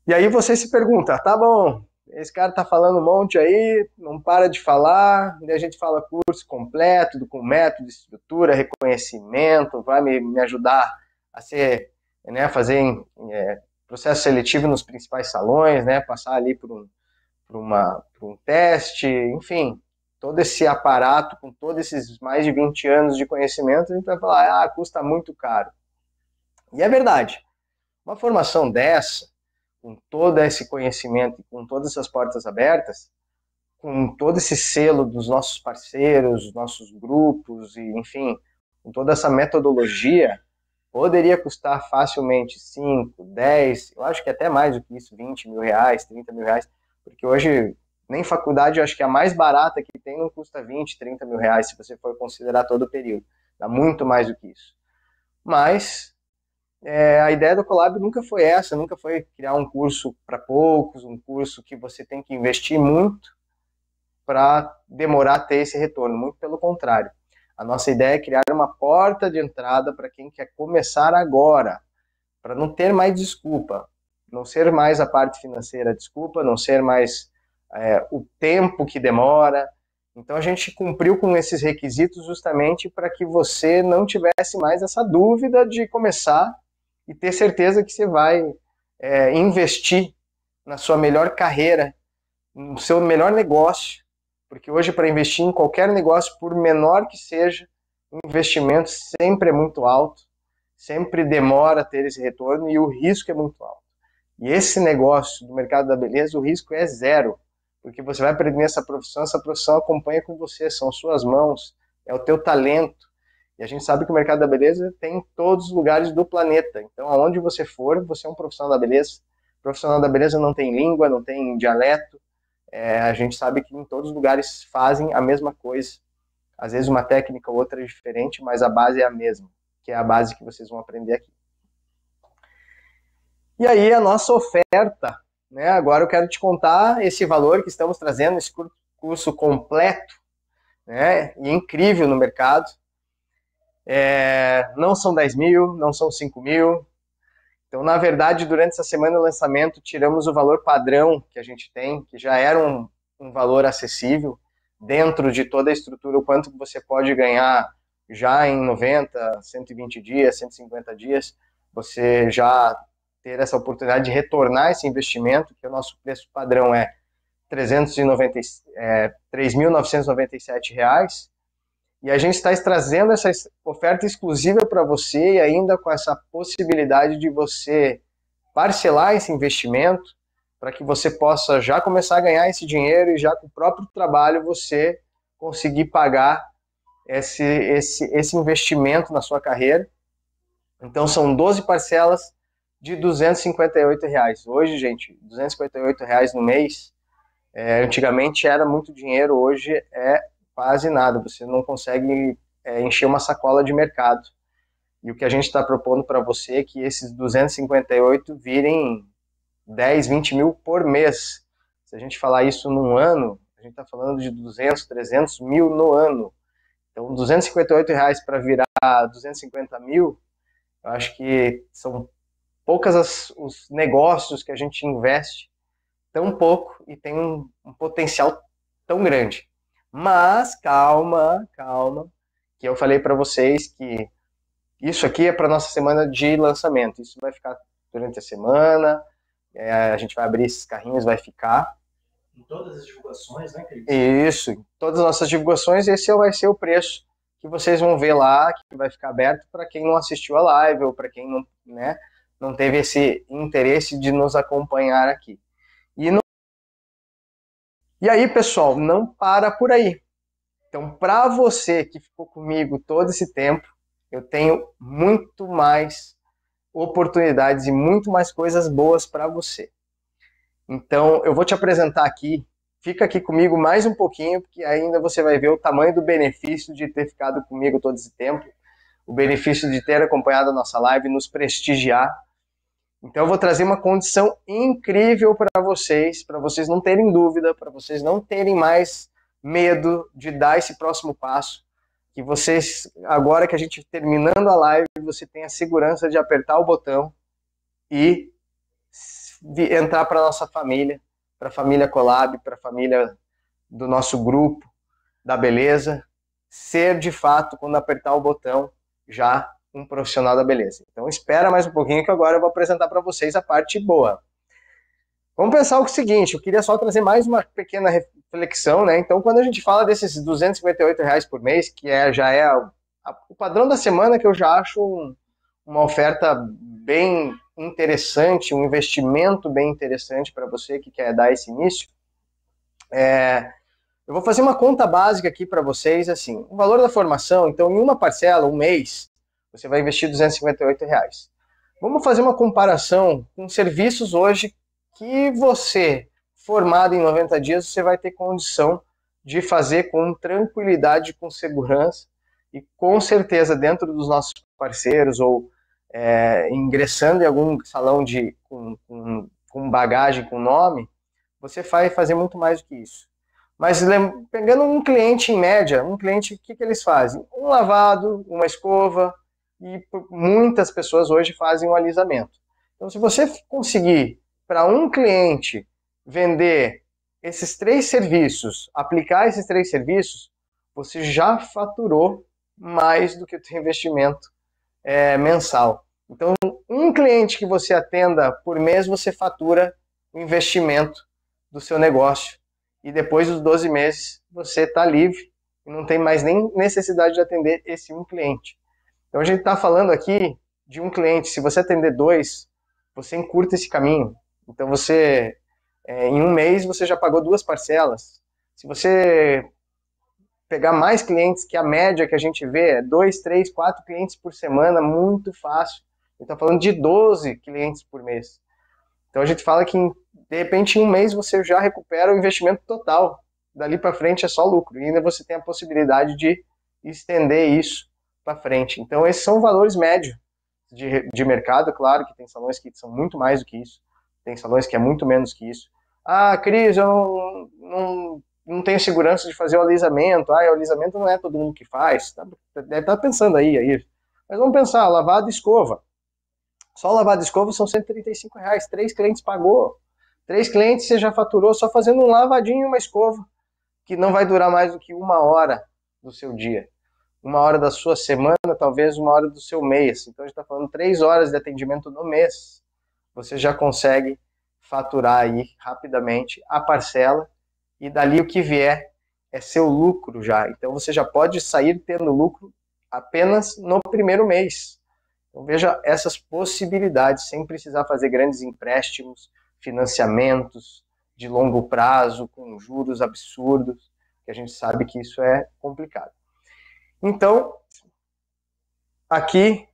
E aí você se pergunta, tá bom, esse cara tá falando um monte aí, não para de falar, e a gente fala curso completo, com método, estrutura, reconhecimento, vai me ajudar a ser, né, fazer processo seletivo nos principais salões, né, passar ali por um teste, enfim, todo esse aparato, com todos esses mais de 20 anos de conhecimento, a gente vai falar, custa muito caro. E é verdade, uma formação dessa, com todo esse conhecimento, com todas essas portas abertas, com todo esse selo dos nossos parceiros, dos nossos grupos, e enfim, com toda essa metodologia, poderia custar facilmente 5, 10, eu acho que até mais do que isso, 20 mil reais, 30 mil reais, porque hoje, nem faculdade, eu acho que a mais barata que tem não custa 20, 30 mil reais, se você for considerar todo o período. Dá muito mais do que isso. Mas a ideia do Colab nunca foi essa, nunca foi criar um curso para poucos, um curso que você tem que investir muito para demorar a ter esse retorno, muito pelo contrário. A nossa ideia é criar uma porta de entrada para quem quer começar agora, para não ter mais desculpa, não ser mais a parte financeira a desculpa, não ser mais o tempo que demora. Então a gente cumpriu com esses requisitos justamente para que você não tivesse mais essa dúvida de começar e ter certeza que você vai investir na sua melhor carreira, no seu melhor negócio, porque hoje para investir em qualquer negócio, por menor que seja, o investimento sempre é muito alto, sempre demora a ter esse retorno e o risco é muito alto. E esse negócio do mercado da beleza, o risco é zero, porque você vai aprender essa profissão acompanha com você, são suas mãos, é o teu talento. E a gente sabe que o mercado da beleza tem em todos os lugares do planeta. Então, aonde você for, você é um profissional da beleza. O profissional da beleza não tem língua, não tem dialeto. A gente sabe que em todos os lugares fazem a mesma coisa. Às vezes uma técnica ou outra é diferente, mas a base é a mesma, que é a base que vocês vão aprender aqui. E aí a nossa oferta, né? Agora eu quero te contar esse valor que estamos trazendo, esse curso completo, né? E incrível no mercado. Não são 10 mil, não são 5 mil. Então, na verdade, durante essa semana de lançamento, tiramos o valor padrão que a gente tem, que já era um valor acessível, dentro de toda a estrutura, o quanto você pode ganhar já em 90, 120 dias, 150 dias, você já ter essa oportunidade de retornar esse investimento, que o nosso preço padrão é R$ 3.997, e a gente está trazendo essa oferta exclusiva para você, e ainda com essa possibilidade de você parcelar esse investimento, para que você possa já começar a ganhar esse dinheiro e já com o próprio trabalho você conseguir pagar esse investimento na sua carreira. Então são 12 parcelas de R$ 258. Hoje, gente, R$ 258 no mês, antigamente era muito dinheiro, hoje é quase nada, você não consegue encher uma sacola de mercado. E o que a gente está propondo para você é que esses 258 virem 10, 20 mil por mês. Se a gente falar isso num ano, a gente está falando de 200, 300 mil no ano. Então, R$ 258 para virar 250 mil, eu acho que são poucos os negócios que a gente investe tão pouco e tem um potencial tão grande. Mas calma, que eu falei para vocês que isso aqui é para nossa semana de lançamento. Isso vai ficar durante a semana, a gente vai abrir esses carrinhos, vai ficar. Em todas as divulgações, né, Cris? Isso, em todas as nossas divulgações, esse vai ser o preço que vocês vão ver lá, que vai ficar aberto para quem não assistiu a live ou para quem não, né, não teve esse interesse de nos acompanhar aqui. E aí, pessoal, não para por aí. Então, para você que ficou comigo todo esse tempo, eu tenho muito mais oportunidades e muito mais coisas boas para você. Então, eu vou te apresentar aqui. Fica aqui comigo mais um pouquinho, porque ainda você vai ver o tamanho do benefício de ter ficado comigo todo esse tempo, o benefício de ter acompanhado a nossa live, nos prestigiar. Então eu vou trazer uma condição incrível para vocês não terem dúvida, para vocês não terem mais medo de dar esse próximo passo, que vocês, agora que a gente terminando a live, você tenha a segurança de apertar o botão e entrar para a nossa família, para a família Colab, para a família do nosso grupo, da beleza, ser de fato, quando apertar o botão, já um profissional da beleza. Então espera mais um pouquinho que agora eu vou apresentar para vocês a parte boa. Vamos pensar o seguinte, eu queria só trazer mais uma pequena reflexão, né? Então quando a gente fala desses R$ 258 por mês, que já é o padrão da semana, que eu já acho uma oferta bem interessante, um investimento bem interessante para você que quer dar esse início, eu vou fazer uma conta básica aqui para vocês, assim, o valor da formação, então em uma parcela, um mês, você vai investir R$ 258. Vamos fazer uma comparação com serviços hoje que você, formado em 90 dias, você vai ter condição de fazer com tranquilidade, com segurança e com certeza dentro dos nossos parceiros ou ingressando em algum salão com bagagem, com nome, você vai fazer muito mais do que isso. Mas pegando um cliente em média, o que eles fazem? Um lavado, uma escova, e muitas pessoas hoje fazem um alisamento. Então, se você conseguir, para um cliente, vender esses 3 serviços, aplicar esses 3 serviços, você já faturou mais do que o seu investimento mensal. Então, um cliente que você atenda por mês, você fatura o investimento do seu negócio. E depois dos 12 meses, você está livre e não tem mais nem necessidade de atender esse um cliente. Então a gente está falando aqui de um cliente, se você atender 2, você encurta esse caminho. Então você, em um mês, você já pagou 2 parcelas. Se você pegar mais clientes, que a média que a gente vê é 2, 3, 4 clientes por semana, muito fácil. A gente está falando de 12 clientes por mês. Então a gente fala que, de repente, em um mês você já recupera o investimento total. Dali para frente é só lucro. E ainda você tem a possibilidade de estender isso para frente. Então esses são valores médios. de mercado, claro que tem salões que são muito mais do que isso, tem salões que é muito menos que isso. Ah, Cris, eu não tenho segurança de fazer o alisamento. Ah, o alisamento não é todo mundo que faz. Deve estar pensando aí. Mas vamos pensar, lavado e escova. Só lavado e escova são R$ 135. 3 clientes pagou. 3 clientes você já faturou só fazendo um lavadinho e uma escova, que não vai durar mais do que 1 hora do seu dia. 1 hora da sua semana, talvez 1 hora do seu mês. Então a gente está falando 3 horas de atendimento no mês. Você já consegue faturar aí rapidamente a parcela e dali o que vier é seu lucro já. Então você já pode sair tendo lucro apenas no primeiro mês. Então veja essas possibilidades, sem precisar fazer grandes empréstimos, financiamentos de longo prazo, com juros absurdos, que a gente sabe que isso é complicado. Então, aqui,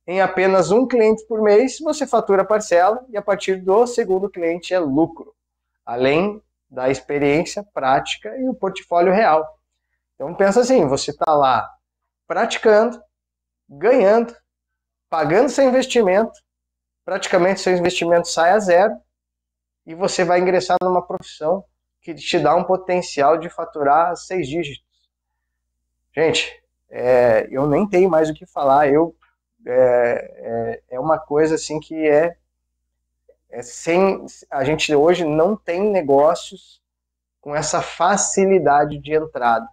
em apenas um cliente por mês, você fatura a parcela e a partir do segundo cliente é lucro, além da experiência prática e o portfólio real. Então pensa assim, você está lá praticando, ganhando, pagando seu investimento, praticamente seu investimento sai a zero e você vai ingressar numa profissão que te dá um potencial de faturar 6 dígitos. Gente, eu nem tenho mais o que falar, é uma coisa assim que a gente hoje não tem negócios com essa facilidade de entrada,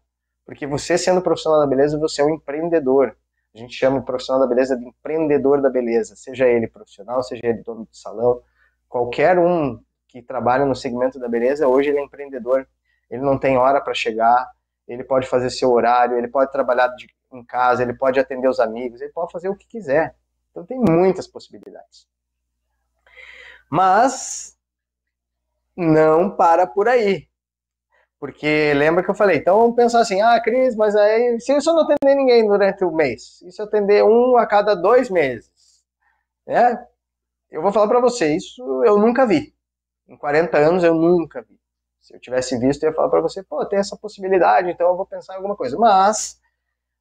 porque você sendo profissional da beleza, você é um empreendedor. A gente chama o profissional da beleza de empreendedor da beleza, seja ele profissional, seja ele dono de salão, qualquer um que trabalha no segmento da beleza, hoje ele é empreendedor, ele não tem hora para chegar, ele pode fazer seu horário, ele pode trabalhar em casa, ele pode atender os amigos, ele pode fazer o que quiser. Então tem muitas possibilidades. Mas não para por aí. Porque lembra que eu falei, então vamos pensar assim, Cris, mas aí se eu não atender ninguém durante o mês, e se eu atender um a cada 2 meses? Eu vou falar para você, isso eu nunca vi. Em 40 anos eu nunca vi. Se eu tivesse visto, eu ia falar para você, tem essa possibilidade, então eu vou pensar em alguma coisa. Mas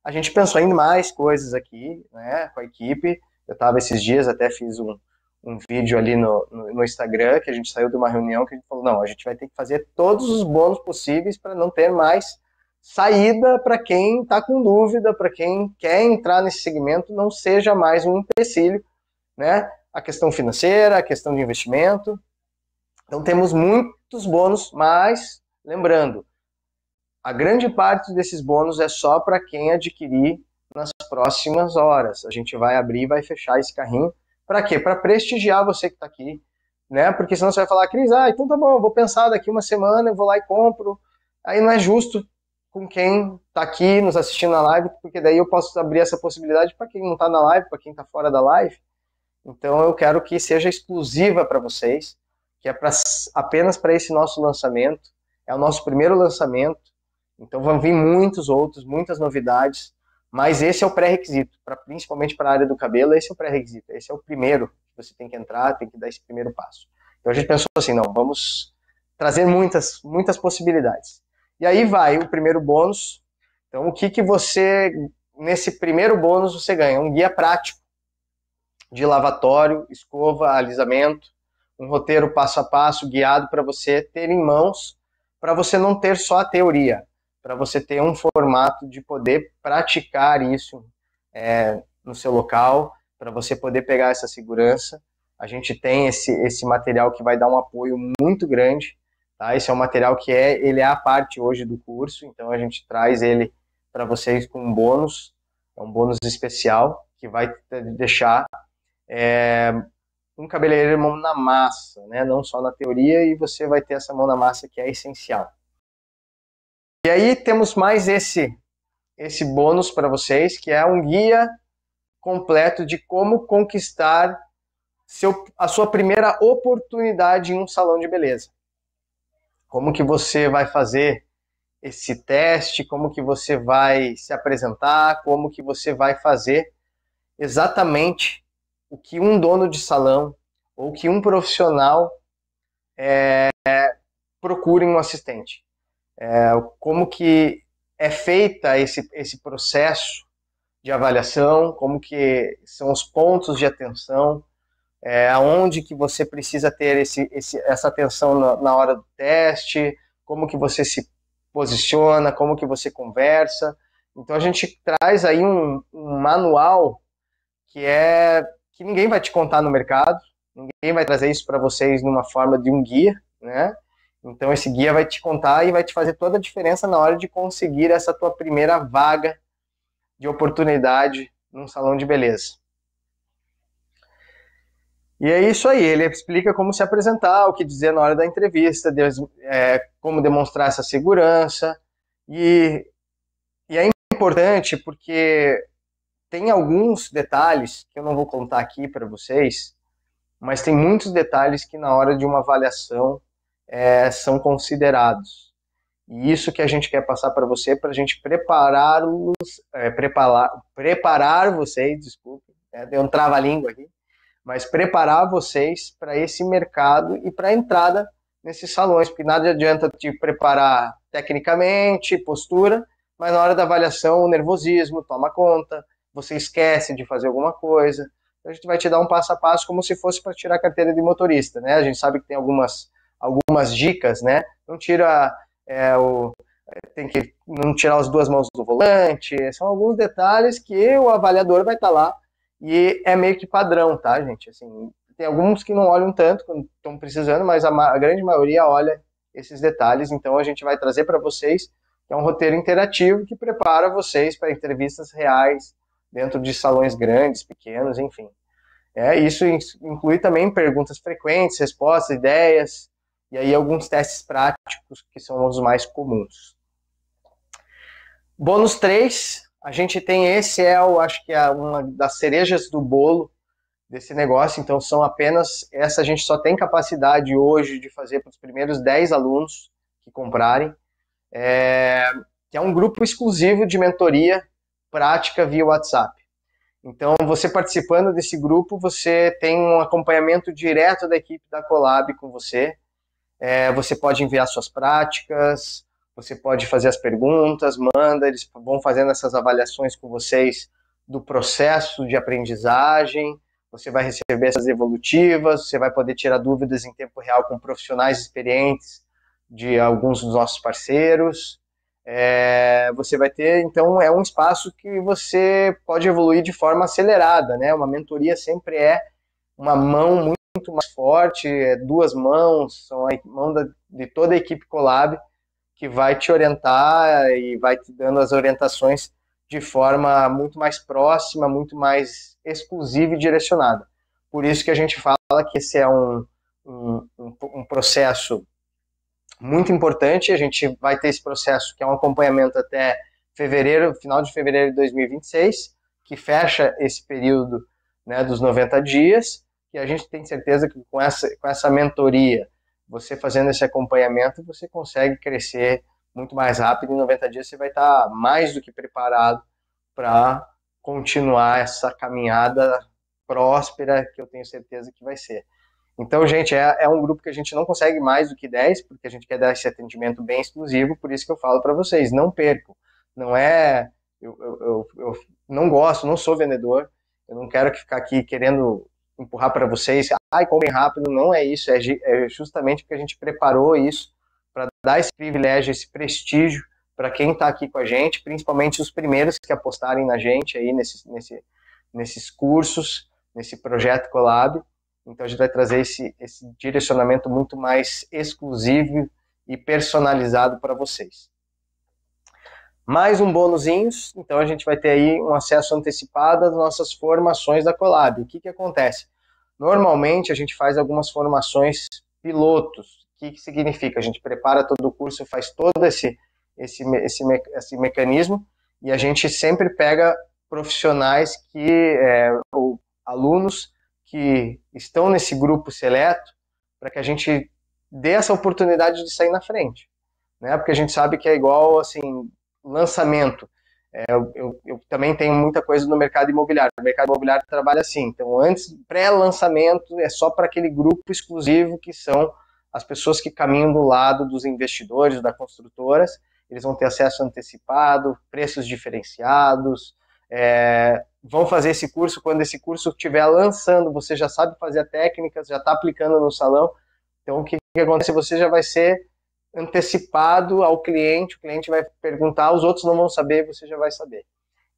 a gente pensou em mais coisas aqui, né, com a equipe. Eu estava esses dias, até fiz um vídeo ali no Instagram, que a gente saiu de uma reunião que a gente falou, não, a gente vai ter que fazer todos os bônus possíveis para não ter mais saída para quem está com dúvida, para quem quer entrar nesse segmento, não seja mais um empecilho, né? A questão financeira, a questão de investimento. Então temos muitos bônus, mas lembrando, a grande parte desses bônus é só para quem adquirir nas próximas horas. A gente vai abrir e vai fechar esse carrinho. Para quê? Para prestigiar você que está aqui, né? Porque senão você vai falar, Cris, então tá bom, eu vou pensar daqui uma semana, eu vou lá e compro. Aí não é justo com quem está aqui nos assistindo na live, porque daí eu posso abrir essa possibilidade para quem não está na live, para quem está fora da live. Então eu quero que seja exclusiva para vocês, que é apenas para esse nosso lançamento. É o nosso primeiro lançamento, então vão vir muitos outros, muitas novidades, mas esse é o pré-requisito, principalmente para a área do cabelo, esse é o pré-requisito, esse é o primeiro que você tem que entrar, tem que dar esse primeiro passo. Então a gente pensou assim, não, vamos trazer muitas possibilidades. E aí vai o primeiro bônus. Então o que você, nesse primeiro bônus você ganha? Um guia prático de lavatório, escova, alisamento, um roteiro passo a passo guiado para você ter em mãos, para você não ter só a teoria, para você ter um formato de poder praticar isso no seu local, para você poder pegar essa segurança. A gente tem esse material que vai dar um apoio muito grande, tá? Esse é um material que ele é a parte hoje do curso, então a gente traz ele para vocês com um bônus, é um bônus especial, que vai deixar um cabeleireiro mão na massa, né? Não só na teoria, e você vai ter essa mão na massa que é essencial. E aí temos mais esse bônus para vocês, que é um guia completo de como conquistar a sua primeira oportunidade em um salão de beleza. Como que você vai fazer esse teste, como que você vai se apresentar, como que você vai fazer exatamente o que um dono de salão ou que um profissional procura em um assistente. Como que é feita esse processo de avaliação, como que são os pontos de atenção, aonde que você precisa ter essa atenção na hora do teste, como que você se posiciona, como que você conversa. Então a gente traz aí um manual que ninguém vai te contar no mercado, ninguém vai trazer isso para vocês numa forma de um guia, né? Então esse guia vai te contar e vai te fazer toda a diferença na hora de conseguir essa tua primeira vaga de oportunidade num salão de beleza. E é isso aí, ele explica como se apresentar, o que dizer na hora da entrevista, como demonstrar essa segurança. E é importante porque tem alguns detalhes que eu não vou contar aqui para vocês, mas tem muitos detalhes que na hora de uma avaliação são considerados. E isso que a gente quer passar para você, para a gente preparar vocês, desculpe, deu um trava-língua aqui, mas preparar vocês para esse mercado e para a entrada nesses salões, porque nada adianta te preparar tecnicamente, postura, mas na hora da avaliação o nervosismo toma conta, você esquece de fazer alguma coisa. Então a gente vai te dar um passo a passo como se fosse para tirar a carteira de motorista, né? A gente sabe que tem algumas dicas, né? Não tira tem que não tirar as duas mãos do volante, são alguns detalhes que o avaliador vai estar lá e é meio que padrão, tá, gente? Assim, tem alguns que não olham tanto quando estão precisando, mas a grande maioria olha esses detalhes, então a gente vai trazer para vocês, que é um roteiro interativo que prepara vocês para entrevistas reais, dentro de salões grandes, pequenos, enfim. Isso inclui também perguntas frequentes, respostas, ideias, e aí alguns testes práticos que são os mais comuns. Bônus 3, a gente tem acho que é uma das cerejas do bolo desse negócio, então são apenas, essa a gente só tem capacidade hoje de fazer para os primeiros 10 alunos que comprarem, que é um grupo exclusivo de mentoria prática via WhatsApp. Então, você participando desse grupo, você tem um acompanhamento direto da equipe da Colab com você. Você pode enviar suas práticas, você pode fazer as perguntas, manda, eles vão fazendo essas avaliações com vocês do processo de aprendizagem, você vai receber essas evolutivas, você vai poder tirar dúvidas em tempo real com profissionais experientes de alguns dos nossos parceiros. Você vai ter, então, um espaço que você pode evoluir de forma acelerada, né? Uma mentoria sempre é uma mão muito mais forte, duas mãos, são a mão de toda a equipe Colab que vai te orientar e vai te dando as orientações de forma muito mais próxima, muito mais exclusiva e direcionada. Por isso que a gente fala que esse é um processo muito importante. A gente vai ter esse processo que é um acompanhamento até final de fevereiro de 2026, que fecha esse período, né, dos 90 dias, e a gente tem certeza que com essa mentoria, você fazendo esse acompanhamento, você consegue crescer muito mais rápido. Em 90 dias você vai estar mais do que preparado para continuar essa caminhada próspera, que eu tenho certeza que vai ser. Então, gente, é um grupo que a gente não consegue mais do que 10, porque a gente quer dar esse atendimento bem exclusivo, por isso que eu falo para vocês, não percam. Não é... Eu não gosto, não sou vendedor, eu não quero ficar aqui querendo empurrar para vocês, comprem rápido, não é isso, é justamente porque a gente preparou isso para dar esse privilégio, esse prestígio para quem está aqui com a gente, principalmente os primeiros que apostarem na gente aí nesses cursos, nesse projeto Colab. Então a gente vai trazer esse direcionamento muito mais exclusivo e personalizado para vocês. Mais um bônusinhos, então a gente vai ter aí um acesso antecipado às nossas formações da Colab. O que acontece? Normalmente a gente faz algumas formações pilotos. O que significa? A gente prepara todo o curso, faz todo esse mecanismo, e a gente sempre pega profissionais ou alunos que estão nesse grupo seleto, para que a gente dê essa oportunidade de sair na frente, né? Porque a gente sabe que é igual, assim, lançamento. Eu também tenho muita coisa no mercado imobiliário. O mercado imobiliário trabalha assim. Então, antes, pré-lançamento é só para aquele grupo exclusivo que são as pessoas que caminham do lado dos investidores, das construtoras. Eles vão ter acesso antecipado, preços diferenciados, vão fazer esse curso. Quando esse curso estiver lançando, você já sabe fazer a técnica, já está aplicando no salão. Então, o que acontece? Você já vai ser antecipado ao cliente, o cliente vai perguntar, os outros não vão saber, você já vai saber.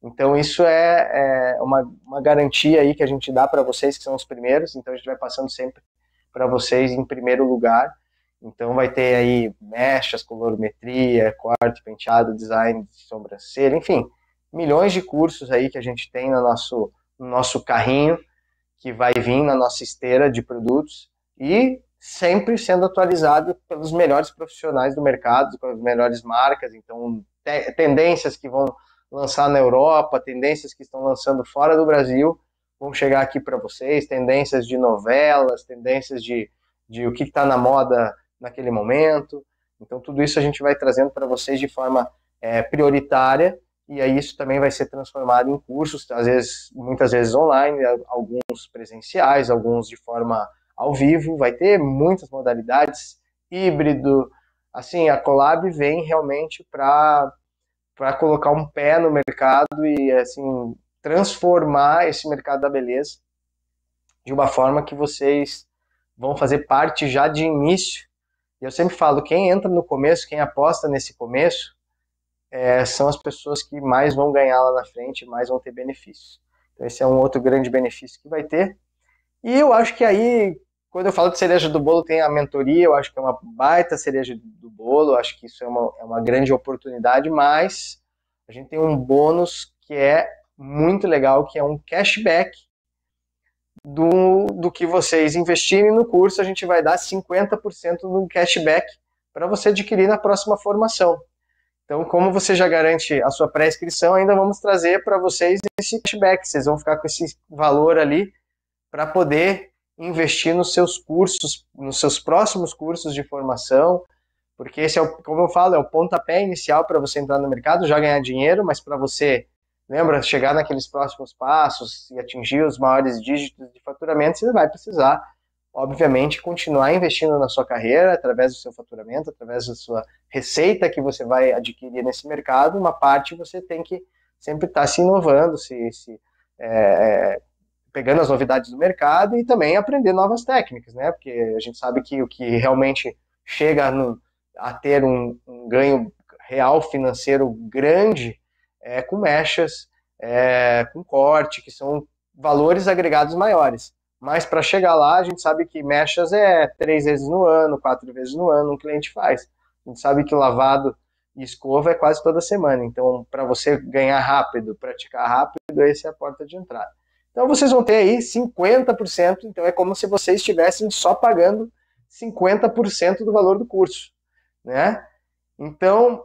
Então, isso é uma garantia aí que a gente dá para vocês, que são os primeiros. Então, a gente vai passando sempre para vocês em primeiro lugar. Então, vai ter aí mechas, colorimetria, corte, penteado, design de sobrancelha, enfim, milhões de cursos aí que a gente tem no nosso carrinho, que vai vir na nossa esteira de produtos e sempre sendo atualizado pelos melhores profissionais do mercado, com as melhores marcas. Então, tendências que vão lançar na Europa, tendências que estão lançando fora do Brasil, vão chegar aqui para vocês, tendências de novelas, tendências de o que está na moda naquele momento. Então, tudo isso a gente vai trazendo para vocês de forma prioritária, e aí isso também vai ser transformado em cursos, muitas vezes online, alguns presenciais, alguns de forma ao vivo, vai ter muitas modalidades, híbrido. Assim, a Collab vem realmente para colocar um pé no mercado e assim transformar esse mercado da beleza de uma forma que vocês vão fazer parte já de início. E eu sempre falo, quem entra no começo, quem aposta nesse começo, são as pessoas que mais vão ganhar lá na frente, mais vão ter benefícios. Então esse é um outro grande benefício que vai ter. E eu acho que aí, quando eu falo de cereja do bolo, tem a mentoria, eu acho que é uma baita cereja do bolo, eu acho que isso é uma grande oportunidade, mas a gente tem um bônus que é muito legal, que é um cashback do que vocês investirem no curso. A gente vai dar 50% do cashback para você adquirir na próxima formação. Então, como você já garante a sua pré-inscrição, ainda vamos trazer para vocês esse cashback. Vocês vão ficar com esse valor ali para poder investir nos seus cursos, nos seus próximos cursos de formação, porque esse como eu falo, é o pontapé inicial para você entrar no mercado, já ganhar dinheiro, mas para você, lembra, chegar naqueles próximos passos e atingir os maiores dígitos de faturamento, você vai precisar, obviamente, continuar investindo na sua carreira, através do seu faturamento, através da sua receita que você vai adquirir nesse mercado. Uma parte você tem que sempre estar se inovando, pegando as novidades do mercado e também aprender novas técnicas, né? Porque a gente sabe que o que realmente chega a ter um ganho real financeiro grande com mechas, com corte, que são valores agregados maiores. Mas para chegar lá, a gente sabe que mechas 3 vezes no ano, 4 vezes no ano um cliente faz. A gente sabe que lavado e escova é quase toda semana. Então, para você ganhar rápido, praticar rápido, essa é a porta de entrada. Então, vocês vão ter aí 50%. Então, é como se vocês estivessem só pagando 50% do valor do curso, né? Então,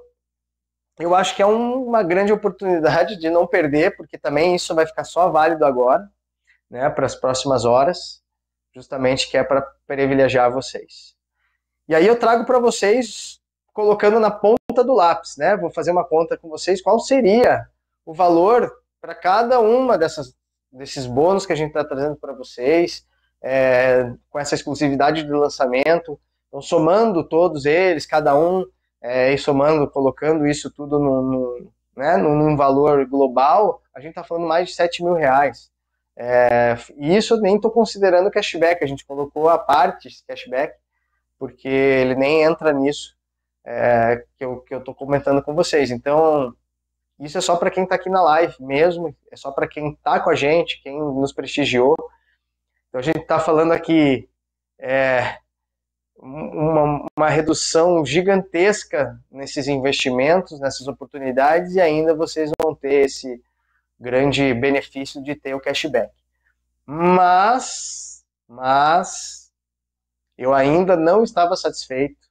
eu acho que é uma grande oportunidade de não perder, porque também isso vai ficar só válido agora, né, para as próximas horas, justamente que é para privilegiar vocês. E aí eu trago para vocês, colocando na ponta do lápis, né? Vou fazer uma conta com vocês, qual seria o valor para cada uma desses bônus que a gente está trazendo para vocês, com essa exclusividade de lançamento. Então, somando todos eles, cada um, e somando, colocando isso tudo num valor global, a gente está falando mais de R$7.000. E isso eu nem estou considerando cashback, a gente colocou a parte cashback, porque ele nem entra nisso que eu estou comentando com vocês. Então, isso é só para quem está aqui na live mesmo, é só para quem está com a gente, quem nos prestigiou. Então, a gente está falando aqui uma redução gigantesca nesses investimentos, nessas oportunidades, e ainda vocês vão ter esse grande benefício de ter o cashback. Mas eu ainda não estava satisfeito,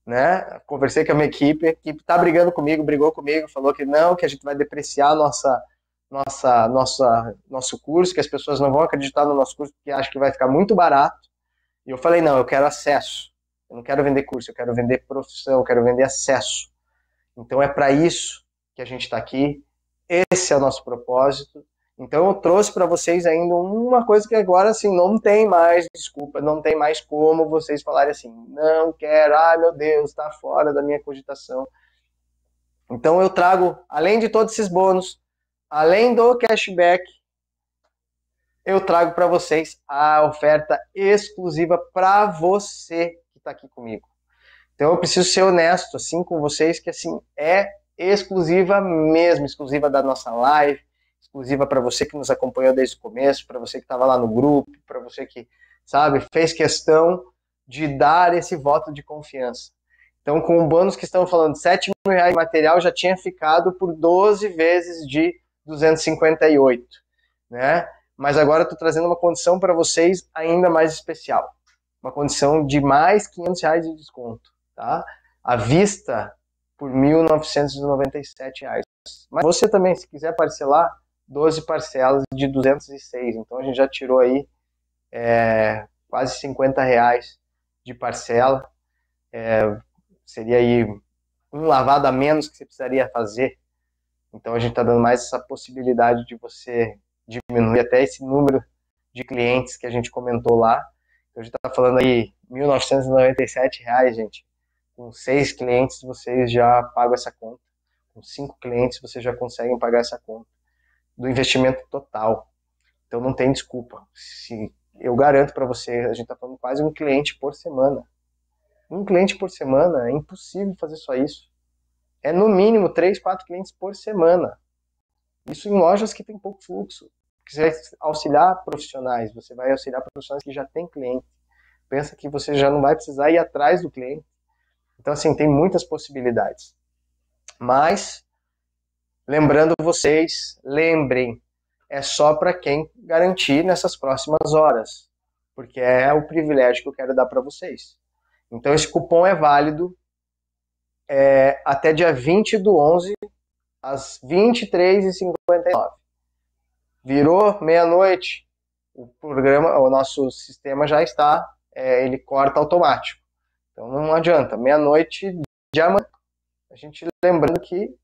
né? Conversei com a minha equipe, a equipe está brigou comigo, falou que não, que a gente vai depreciar nosso curso, que as pessoas não vão acreditar no nosso curso porque acham que vai ficar muito barato. E eu falei, não, eu quero acesso, eu não quero vender curso, eu quero vender profissão, eu quero vender acesso. Então é para isso que a gente está aqui. Esse é o nosso propósito. Então eu trouxe para vocês ainda uma coisa que agora assim não tem mais desculpa, não tem mais como vocês falarem assim, não quero, ai meu Deus, está fora da minha cogitação. Então eu trago, além de todos esses bônus, além do cashback, eu trago para vocês a oferta exclusiva para você que está aqui comigo. Então eu preciso ser honesto assim com vocês, que assim é exclusiva mesmo, exclusiva da nossa live, exclusiva para você que nos acompanhou desde o começo, para você que estava lá no grupo, para você que, sabe, fez questão de dar esse voto de confiança. Então, com o bônus que estão falando, R$7.000 de material, já tinha ficado por 12 vezes de 258, né? Mas agora eu estou trazendo uma condição para vocês ainda mais especial. Uma condição de mais R$500 de desconto, tá? À vista por R$1.997. Mas você também, se quiser parcelar, 12 parcelas de 206. Então a gente já tirou aí quase R$50 de parcela. Seria aí um lavado a menos que você precisaria fazer. Então a gente está dando mais essa possibilidade de você diminuir até esse número de clientes que a gente comentou lá. Então a gente está falando aí R$1.997, gente. Com 6 clientes vocês já pagam essa conta. Com 5 clientes vocês já conseguem pagar essa conta do investimento total. Então não tem desculpa. Eu garanto para você, a gente está falando quase um cliente por semana. Um cliente por semana, é impossível fazer só isso. É no mínimo 3, 4 clientes por semana. Isso em lojas que tem pouco fluxo. Você vai auxiliar profissionais, você vai auxiliar profissionais que já têm cliente. Pensa que você já não vai precisar ir atrás do cliente. Então, assim, tem muitas possibilidades. Mas, lembrando vocês, lembrem, é só para quem garantir nessas próximas horas. Porque é o privilégio que eu quero dar para vocês. Então, esse cupom é válido até dia 20/11, às 23h59. Virou meia-noite, o nosso sistema já está, ele corta automático. Então não adianta, meia-noite de amanhã, a gente lembrando que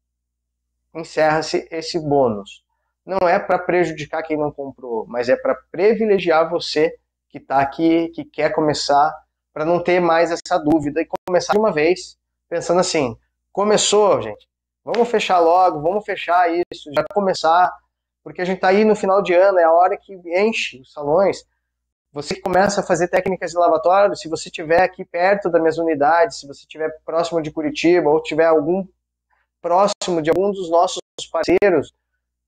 encerra-se esse bônus. Não é para prejudicar quem não comprou, mas é para privilegiar você que está aqui, que quer começar, para não ter mais essa dúvida e começar de uma vez, pensando assim, começou, gente, vamos fechar logo, vamos fechar isso, já começar, porque a gente está aí no final de ano, é a hora que enche os salões. Você começa a fazer técnicas de lavatório, se você estiver aqui perto da mesma unidade, se você estiver próximo de Curitiba, ou estiver próximo de algum dos nossos parceiros,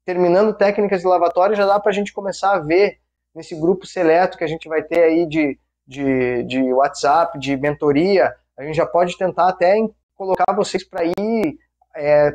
terminando técnicas de lavatório, já dá para a gente começar a ver nesse grupo seleto que a gente vai ter aí de WhatsApp, de mentoria, a gente já pode tentar até colocar vocês para ir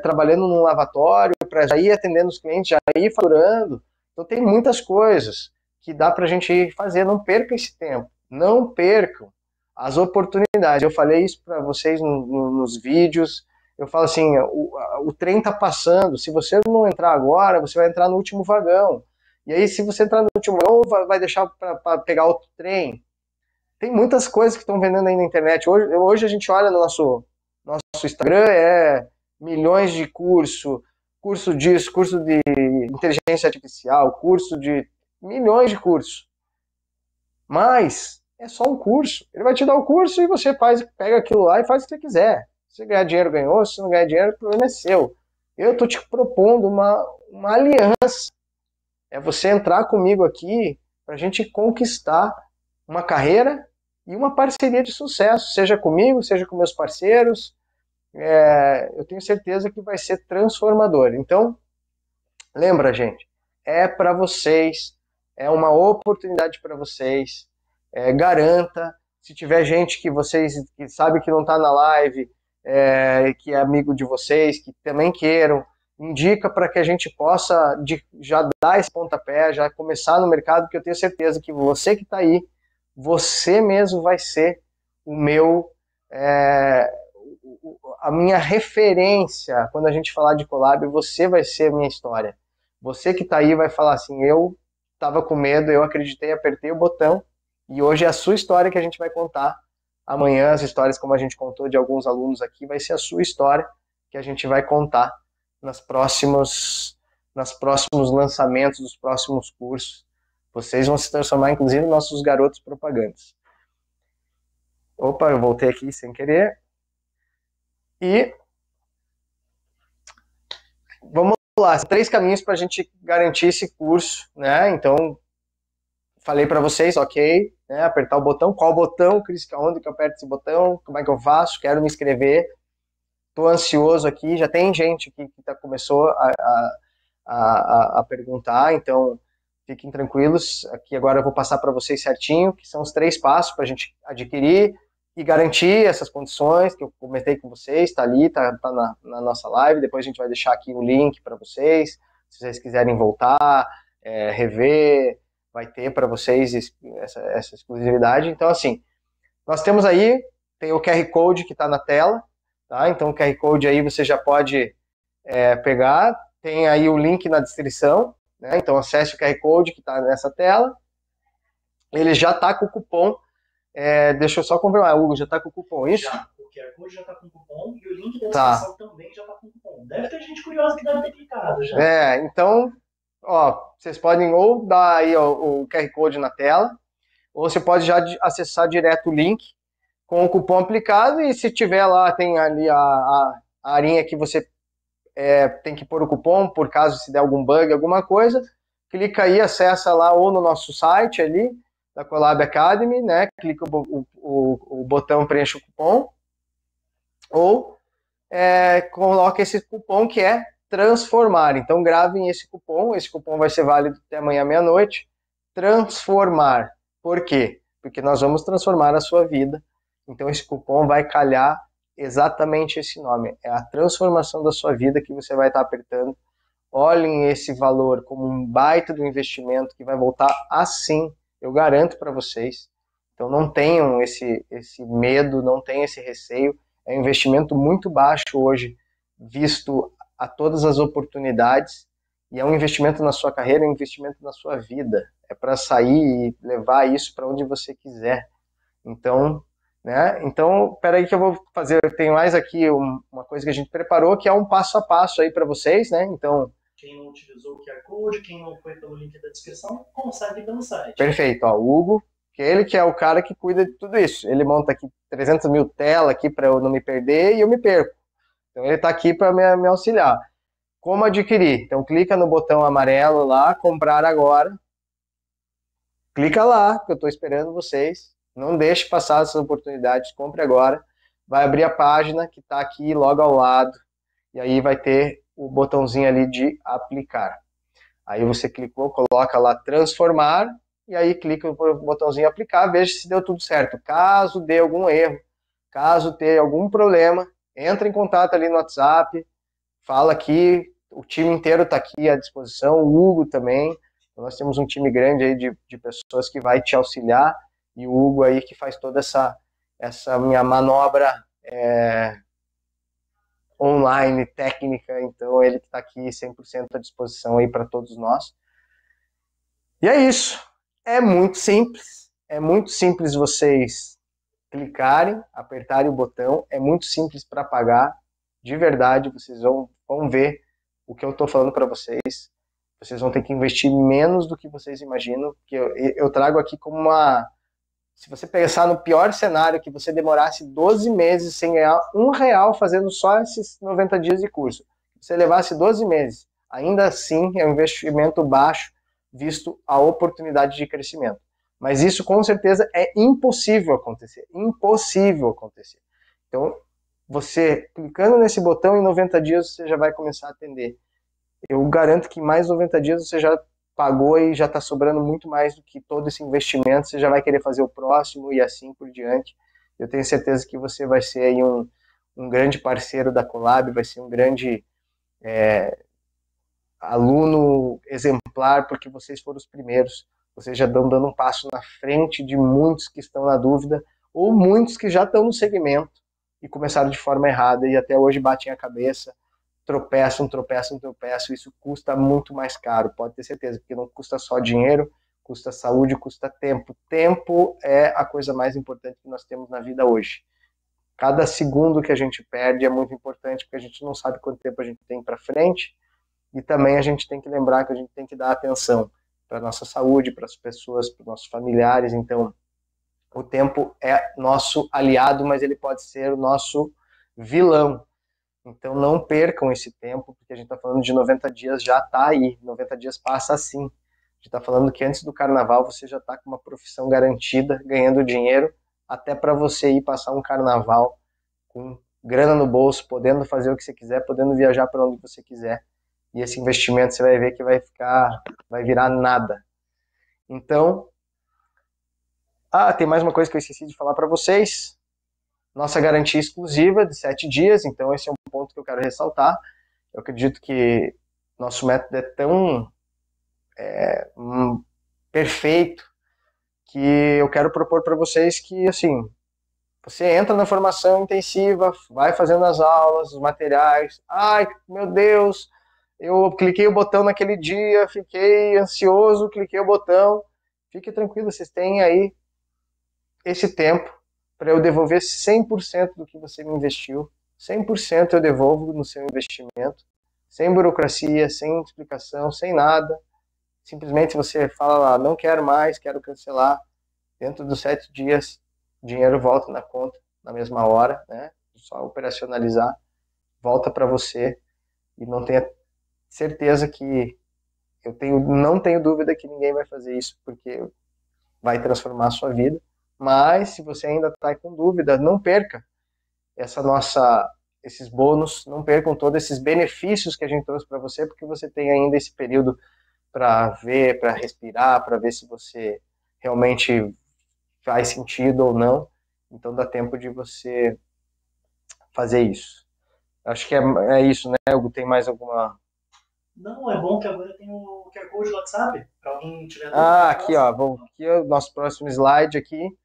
trabalhando no lavatório, para já ir atendendo os clientes, já ir faturando. Então tem muitas coisas que dá para a gente ir fazer. Não perca esse tempo, não percam as oportunidades. Eu falei isso para vocês nos vídeos. Eu falo assim, o trem está passando, se você não entrar agora, você vai entrar no último vagão. E aí, se você entrar no último vagão, vai deixar para pegar outro trem. Tem muitas coisas que estão vendendo aí na internet. Hoje a gente olha no nosso Instagram, milhões de curso disso, curso de inteligência artificial, curso de milhões de cursos. Mas é só um curso. Ele vai te dar o curso e você pega aquilo lá e faz o que você quiser. Se você ganhar dinheiro, ganhou. Se não ganhar dinheiro, o problema é seu. Eu estou te propondo uma aliança. É você entrar comigo aqui para a gente conquistar uma carreira e uma parceria de sucesso. Seja comigo, seja com meus parceiros. Eu tenho certeza que vai ser transformador. Então, lembra, gente, é para vocês, é uma oportunidade para vocês. Garanta. Se tiver gente que vocês que sabe que não está na live, que é amigo de vocês, que também queiram, indica para que a gente possa já dar esse pontapé, já começar no mercado, porque eu tenho certeza que você que está aí, você mesmo vai ser a minha referência quando a gente falar de collab. Você vai ser a minha história. Você que está aí vai falar assim, eu estava com medo, eu acreditei, apertei o botão, e hoje é a sua história que a gente vai contar. Amanhã, as histórias como a gente contou de alguns alunos aqui, vai ser a sua história que a gente vai contar nos próximos lançamentos dos próximos cursos. Vocês vão se transformar, inclusive, em nossos garotos propagandas. Opa, eu voltei aqui sem querer. E vamos lá, 3 caminhos para a gente garantir esse curso, né? Então, falei para vocês, ok, né? Apertar o botão. Qual botão, Cris? Onde que eu aperto esse botão? Como é que eu faço? Quero me inscrever. Estou ansioso aqui. Já tem gente aqui que começou a perguntar, então fiquem tranquilos. Aqui agora eu vou passar para vocês certinho, que são os 3 passos para a gente adquirir e garantir essas condições que eu comentei com vocês. Está ali, está na nossa live. Depois a gente vai deixar aqui o link para vocês, se vocês quiserem voltar, rever, vai ter para vocês essa exclusividade. Então, assim, nós temos aí, tem o QR Code que está na tela, tá? Então, o QR Code aí você já pode pegar, tem aí o link na descrição, né? Então, acesse o QR Code que está nessa tela, ele já está com o cupom, deixa eu só confirmar, Hugo, já está com o cupom, isso? Já, o QR Code já está com o cupom e o link da descrição também já está com o cupom. Deve ter gente curiosa que deve ter clicado já. Então, vocês podem ou dar aí o QR Code na tela, ou você pode já acessar direto o link com o cupom aplicado, e se tiver lá, tem ali a arinha que você tem que pôr o cupom, por caso se der algum bug, alguma coisa, clica aí, acessa lá ou no nosso site ali, da Colab Academy, né? Clica o botão, preenche o cupom, ou coloca esse cupom que é transformar. Então gravem esse cupom vai ser válido até amanhã meia-noite. Transformar. Por quê? Porque nós vamos transformar a sua vida. Então esse cupom vai calhar exatamente esse nome. É a transformação da sua vida que você vai estar apertando. Olhem esse valor como um baita do investimento que vai voltar assim, eu garanto para vocês. Então não tenham esse medo, não tenham esse receio. É um investimento muito baixo hoje, visto a todas as oportunidades, e é um investimento na sua carreira, é um investimento na sua vida. É para sair e levar isso para onde você quiser. Então, né? Então, peraí que eu vou fazer, tem mais aqui uma coisa que a gente preparou, que é um passo a passo aí para vocês, né? Então, quem não utilizou o QR Code, quem não foi pelo link da descrição, consegue pelo site. Perfeito, o Hugo, ele que é o cara que cuida de tudo isso. Ele monta aqui 300 mil telas aqui para eu não me perder e eu me perco. Então ele está aqui para me auxiliar. Como adquirir? Então clica no botão amarelo lá, comprar agora. Clica lá, que eu estou esperando vocês. Não deixe passar essas oportunidades, compre agora. Vai abrir a página que está aqui logo ao lado. E aí vai ter o botãozinho ali de aplicar. Aí você clicou, coloca lá transformar, e aí clica no botãozinho aplicar, veja se deu tudo certo. Caso dê algum erro, caso tenha algum problema, entra em contato ali no WhatsApp, fala aqui, o time inteiro está aqui à disposição, o Hugo também. Nós temos um time grande aí de pessoas que vai te auxiliar, e o Hugo aí que faz toda essa minha manobra online, técnica, então ele que está aqui 100% à disposição aí para todos nós. E é isso, é muito simples vocês clicarem, apertarem o botão, é muito simples para pagar, de verdade, vocês vão ver o que eu estou falando para vocês, vocês vão ter que investir menos do que vocês imaginam, porque eu trago aqui como se você pensar no pior cenário, que você demorasse 12 meses sem ganhar R$1 fazendo só esses 90 dias de curso, você levasse 12 meses, ainda assim é um investimento baixo, visto a oportunidade de crescimento. Mas isso com certeza é impossível acontecer. Então, você clicando nesse botão, em 90 dias você já vai começar a atender. Eu garanto que em mais 90 dias você já pagou e já está sobrando muito mais do que todo esse investimento, você já vai querer fazer o próximo e assim por diante. Eu tenho certeza que você vai ser aí um grande parceiro da Colab, vai ser um grande aluno exemplar, porque vocês foram os primeiros, vocês já estão dando um passo na frente de muitos que estão na dúvida, ou muitos que já estão no segmento e começaram de forma errada e até hoje batem a cabeça, tropeçam, isso custa muito mais caro, pode ter certeza, porque não custa só dinheiro, custa saúde, custa tempo. Tempo é a coisa mais importante que nós temos na vida hoje. Cada segundo que a gente perde é muito importante, porque a gente não sabe quanto tempo a gente tem para frente, e também a gente tem que lembrar que a gente tem que dar atenção para a nossa saúde, para as pessoas, para os nossos familiares. Então, o tempo é nosso aliado, mas ele pode ser o nosso vilão. Então não percam esse tempo, porque a gente está falando de 90 dias, já está aí, 90 dias passa assim. A gente está falando que antes do carnaval você já está com uma profissão garantida, ganhando dinheiro, até para você ir passar um carnaval com grana no bolso, podendo fazer o que você quiser, podendo viajar para onde você quiser. E esse investimento você vai ver que vai virar nada. Então, tem mais uma coisa que eu esqueci de falar para vocês. Nossa garantia exclusiva de 7 dias, então esse é um ponto que eu quero ressaltar. Eu acredito que nosso método é tão perfeito que eu quero propor para vocês que, assim, você entra na formação intensiva, vai fazendo as aulas, os materiais. Ai, meu Deus, eu cliquei o botão naquele dia, fiquei ansioso, cliquei o botão. Fique tranquilo, vocês têm aí esse tempo para eu devolver 100% do que você me investiu. 100% eu devolvo no seu investimento, sem burocracia, sem explicação, sem nada. Simplesmente você fala lá, não quero mais, quero cancelar. Dentro dos 7 dias, o dinheiro volta na conta na mesma hora, né? Só operacionalizar, volta para você. E não tenha certeza que não tenho dúvida que ninguém vai fazer isso, porque vai transformar a sua vida. Mas se você ainda está com dúvida, não perca esses bônus, não percam todos esses benefícios que a gente trouxe para você, porque você tem ainda esse período para ver, para respirar, para ver se você realmente faz sentido ou não. Então dá tempo de você fazer isso. Acho que é isso, né, Hugo? Tem mais alguma... Não, é bom que agora tem o QR Code do WhatsApp, para alguém tiver dúvida. Aqui, ó, aqui é o nosso próximo slide aqui.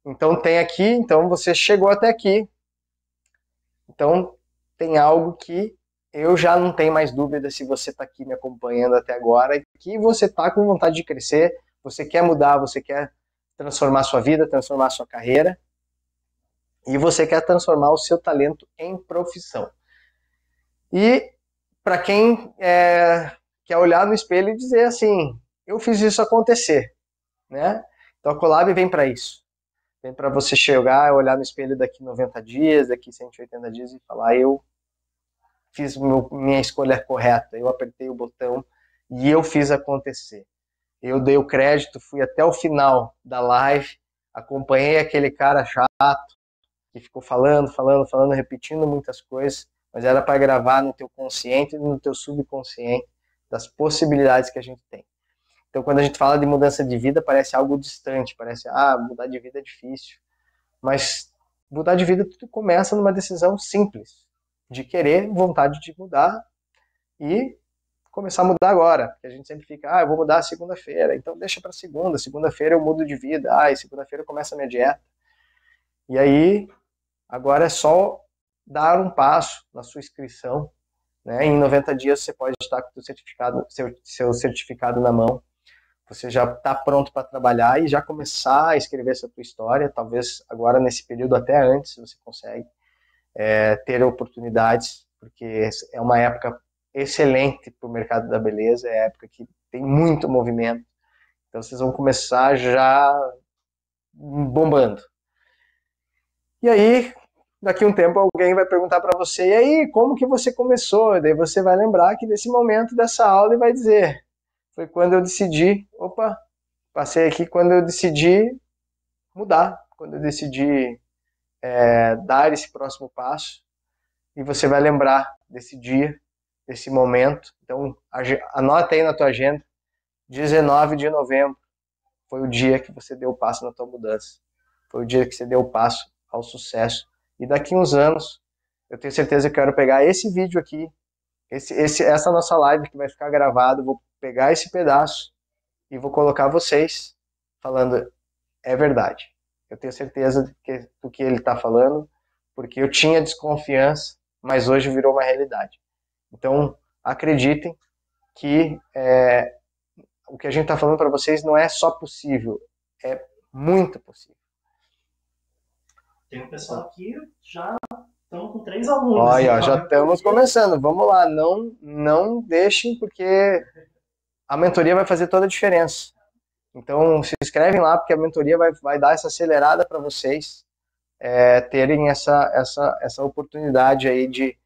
Então tem aqui, então você chegou até aqui. Então tem algo que eu já não tenho mais dúvida se você está aqui me acompanhando até agora, que você está com vontade de crescer, você quer mudar, você quer transformar sua vida, transformar sua carreira, e você quer transformar o seu talento em profissão. E para quem quer olhar no espelho e dizer assim, eu fiz isso acontecer, né? Então a Colab vem para isso. Vem para você chegar, olhar no espelho daqui 90 dias, daqui 180 dias e falar, eu fiz minha escolha correta, eu apertei o botão e eu fiz acontecer. Eu dei o crédito, fui até o final da live, acompanhei aquele cara chato, que ficou falando, repetindo muitas coisas, mas era para gravar no teu consciente e no teu subconsciente das possibilidades que a gente tem. Então, quando a gente fala de mudança de vida, parece algo distante, parece, mudar de vida é difícil. Mas mudar de vida tudo começa numa decisão simples, de querer, vontade de mudar e começar a mudar agora. Porque a gente sempre fica, eu vou mudar segunda-feira, então deixa para segunda-feira eu mudo de vida, e segunda-feira começa a minha dieta. E aí, agora é só dar um passo na sua inscrição, né? Em 90 dias você pode estar com o seu certificado na mão. Você já está pronto para trabalhar e já começar a escrever essa tua história. Talvez agora, nesse período, até antes, você consegue ter oportunidades, porque é uma época excelente para o mercado da beleza, é a época que tem muito movimento. Então, vocês vão começar já bombando. E aí, daqui a um tempo, alguém vai perguntar para você, e aí, como que você começou? E daí você vai lembrar que nesse momento dessa aula e vai dizer... Foi quando eu decidi, passei aqui quando eu decidi mudar, quando eu decidi dar esse próximo passo, e você vai lembrar desse dia, desse momento. Então, anota aí na tua agenda, 19 de novembro, foi o dia que você deu o passo na tua mudança, foi o dia que você deu o passo ao sucesso, e daqui uns anos, eu tenho certeza que eu quero pegar esse vídeo aqui, essa nossa live que vai ficar gravada, vou pegar esse pedaço e vou colocar vocês falando, é verdade. Eu tenho certeza do que ele está falando, porque eu tinha desconfiança, mas hoje virou uma realidade. Então, acreditem que o que a gente está falando para vocês não é só possível, é muito possível. Tem um pessoal aqui já... Estamos com 3 alunos. Olha, já estamos começando. Vamos lá, não deixem, porque a mentoria vai fazer toda a diferença. Então, se inscrevem lá, porque a mentoria vai dar essa acelerada para vocês terem essa oportunidade aí de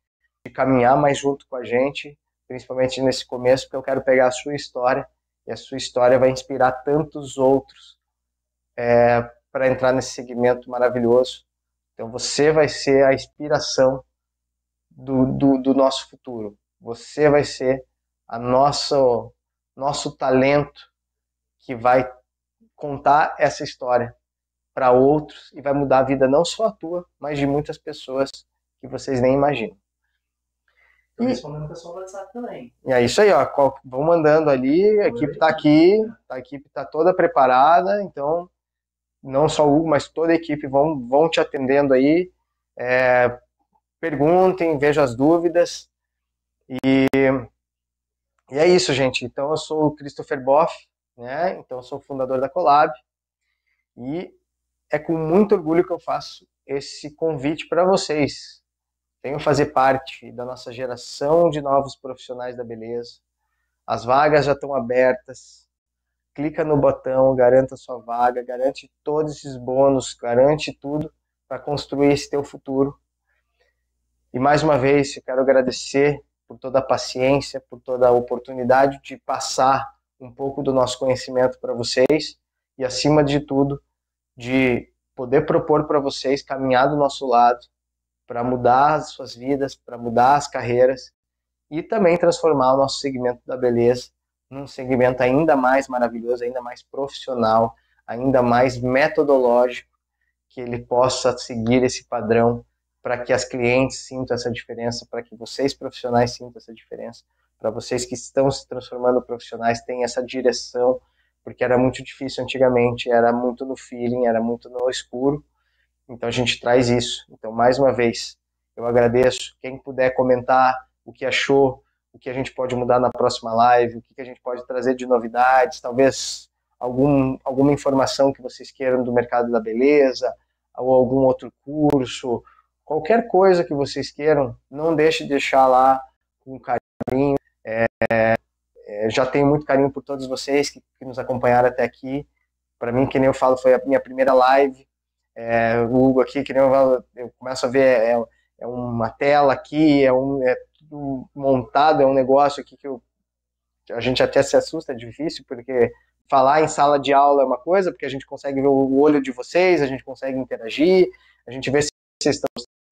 caminhar mais junto com a gente, principalmente nesse começo, porque eu quero pegar a sua história, e a sua história vai inspirar tantos outros para entrar nesse segmento maravilhoso. Então você vai ser a inspiração do nosso futuro. Você vai ser a nosso talento que vai contar essa história para outros e vai mudar a vida não só a tua, mas de muitas pessoas que vocês nem imaginam. Estou respondendo o pessoal do WhatsApp também. E é isso aí, ó. Vão mandando ali, a equipe está aqui, a equipe está toda preparada, então não só o Hugo, mas toda a equipe vão te atendendo aí. Perguntem, vejam as dúvidas. E é isso, gente. Então eu sou o Christopher Boff, né? Então eu sou o fundador da Colab. E é com muito orgulho que eu faço esse convite para vocês. Venham fazer parte da nossa geração de novos profissionais da beleza. As vagas já estão abertas. Clica no botão, garanta sua vaga, garante todos esses bônus, garante tudo para construir esse teu futuro. E mais uma vez, eu quero agradecer por toda a paciência, por toda a oportunidade de passar um pouco do nosso conhecimento para vocês e, acima de tudo, de poder propor para vocês caminhar do nosso lado para mudar as suas vidas, para mudar as carreiras e também transformar o nosso segmento da beleza num segmento ainda mais maravilhoso, ainda mais profissional, ainda mais metodológico, que ele possa seguir esse padrão para que as clientes sintam essa diferença, para que vocês profissionais sintam essa diferença, para vocês que estão se transformando profissionais tenham essa direção, porque era muito difícil antigamente, era muito no feeling, era muito no escuro. Então a gente traz isso. Então, mais uma vez, eu agradeço. Quem puder comentar o que achou, o que a gente pode mudar na próxima live, o que a gente pode trazer de novidades, talvez alguma informação que vocês queiram do mercado da beleza, ou algum outro curso, qualquer coisa que vocês queiram, não deixe de deixar lá com carinho. Já tenho muito carinho por todos vocês que nos acompanharam até aqui. Para mim, que nem eu falo, foi a minha primeira live. O Hugo aqui, que nem eu começo a ver, é uma tela aqui, é tudo montado, é um negócio aqui que a gente até se assusta, é difícil, porque falar em sala de aula é uma coisa, porque a gente consegue ver o olho de vocês, a gente consegue interagir, a gente vê se vocês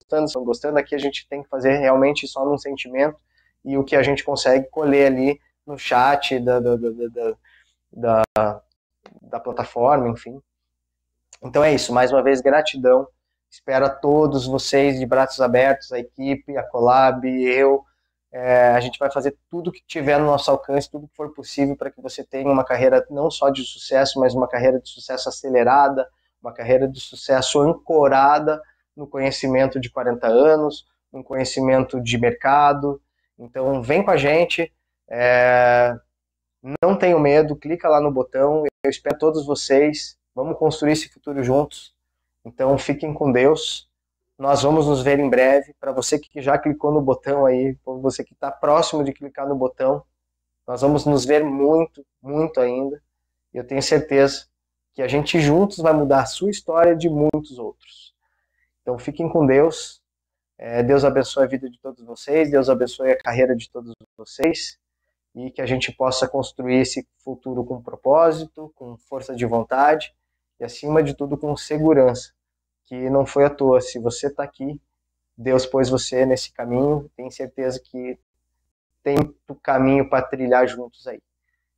estão gostando, aqui a gente tem que fazer realmente só num sentimento, e o que a gente consegue colher ali no chat da plataforma, enfim. Então é isso, mais uma vez, gratidão. Espero a todos vocês de braços abertos, a equipe, a Colab, eu. A gente vai fazer tudo que tiver no nosso alcance, tudo que for possível para que você tenha uma carreira não só de sucesso, mas uma carreira de sucesso acelerada, uma carreira de sucesso ancorada no conhecimento de 40 anos, no conhecimento de mercado. Então vem com a gente, não tenham medo, clica lá no botão, eu espero todos vocês. Vamos construir esse futuro juntos. Então, fiquem com Deus. Nós vamos nos ver em breve. Para você que já clicou no botão aí, para você que está próximo de clicar no botão, nós vamos nos ver muito, muito ainda. E eu tenho certeza que a gente juntos vai mudar a sua história e de muitos outros. Então, fiquem com Deus. Deus abençoe a vida de todos vocês. Deus abençoe a carreira de todos vocês. E que a gente possa construir esse futuro com propósito, com força de vontade. E, acima de tudo, com segurança, que não foi à toa. Se você está aqui, Deus pôs você nesse caminho, tenho certeza que tem o caminho para trilhar juntos aí.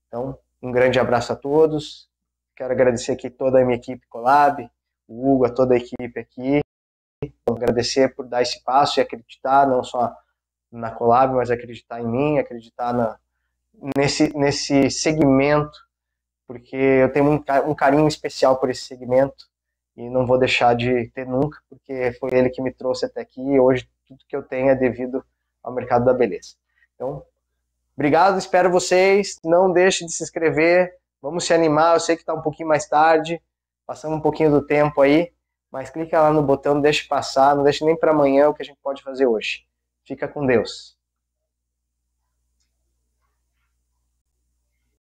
Então, um grande abraço a todos. Quero agradecer aqui toda a minha equipe Colab, o Hugo, a toda a equipe aqui. Agradecer por dar esse passo e acreditar, não só na Colab, mas acreditar em mim, acreditar nesse segmento, porque eu tenho um carinho especial por esse segmento e não vou deixar de ter nunca, porque foi ele que me trouxe até aqui e hoje tudo que eu tenho é devido ao mercado da beleza. Então, obrigado, espero vocês, não deixe de se inscrever, vamos se animar, eu sei que está um pouquinho mais tarde, passamos um pouquinho do tempo aí, mas clica lá no botão, não deixe passar, não deixe nem para amanhã o que a gente pode fazer hoje. Fica com Deus.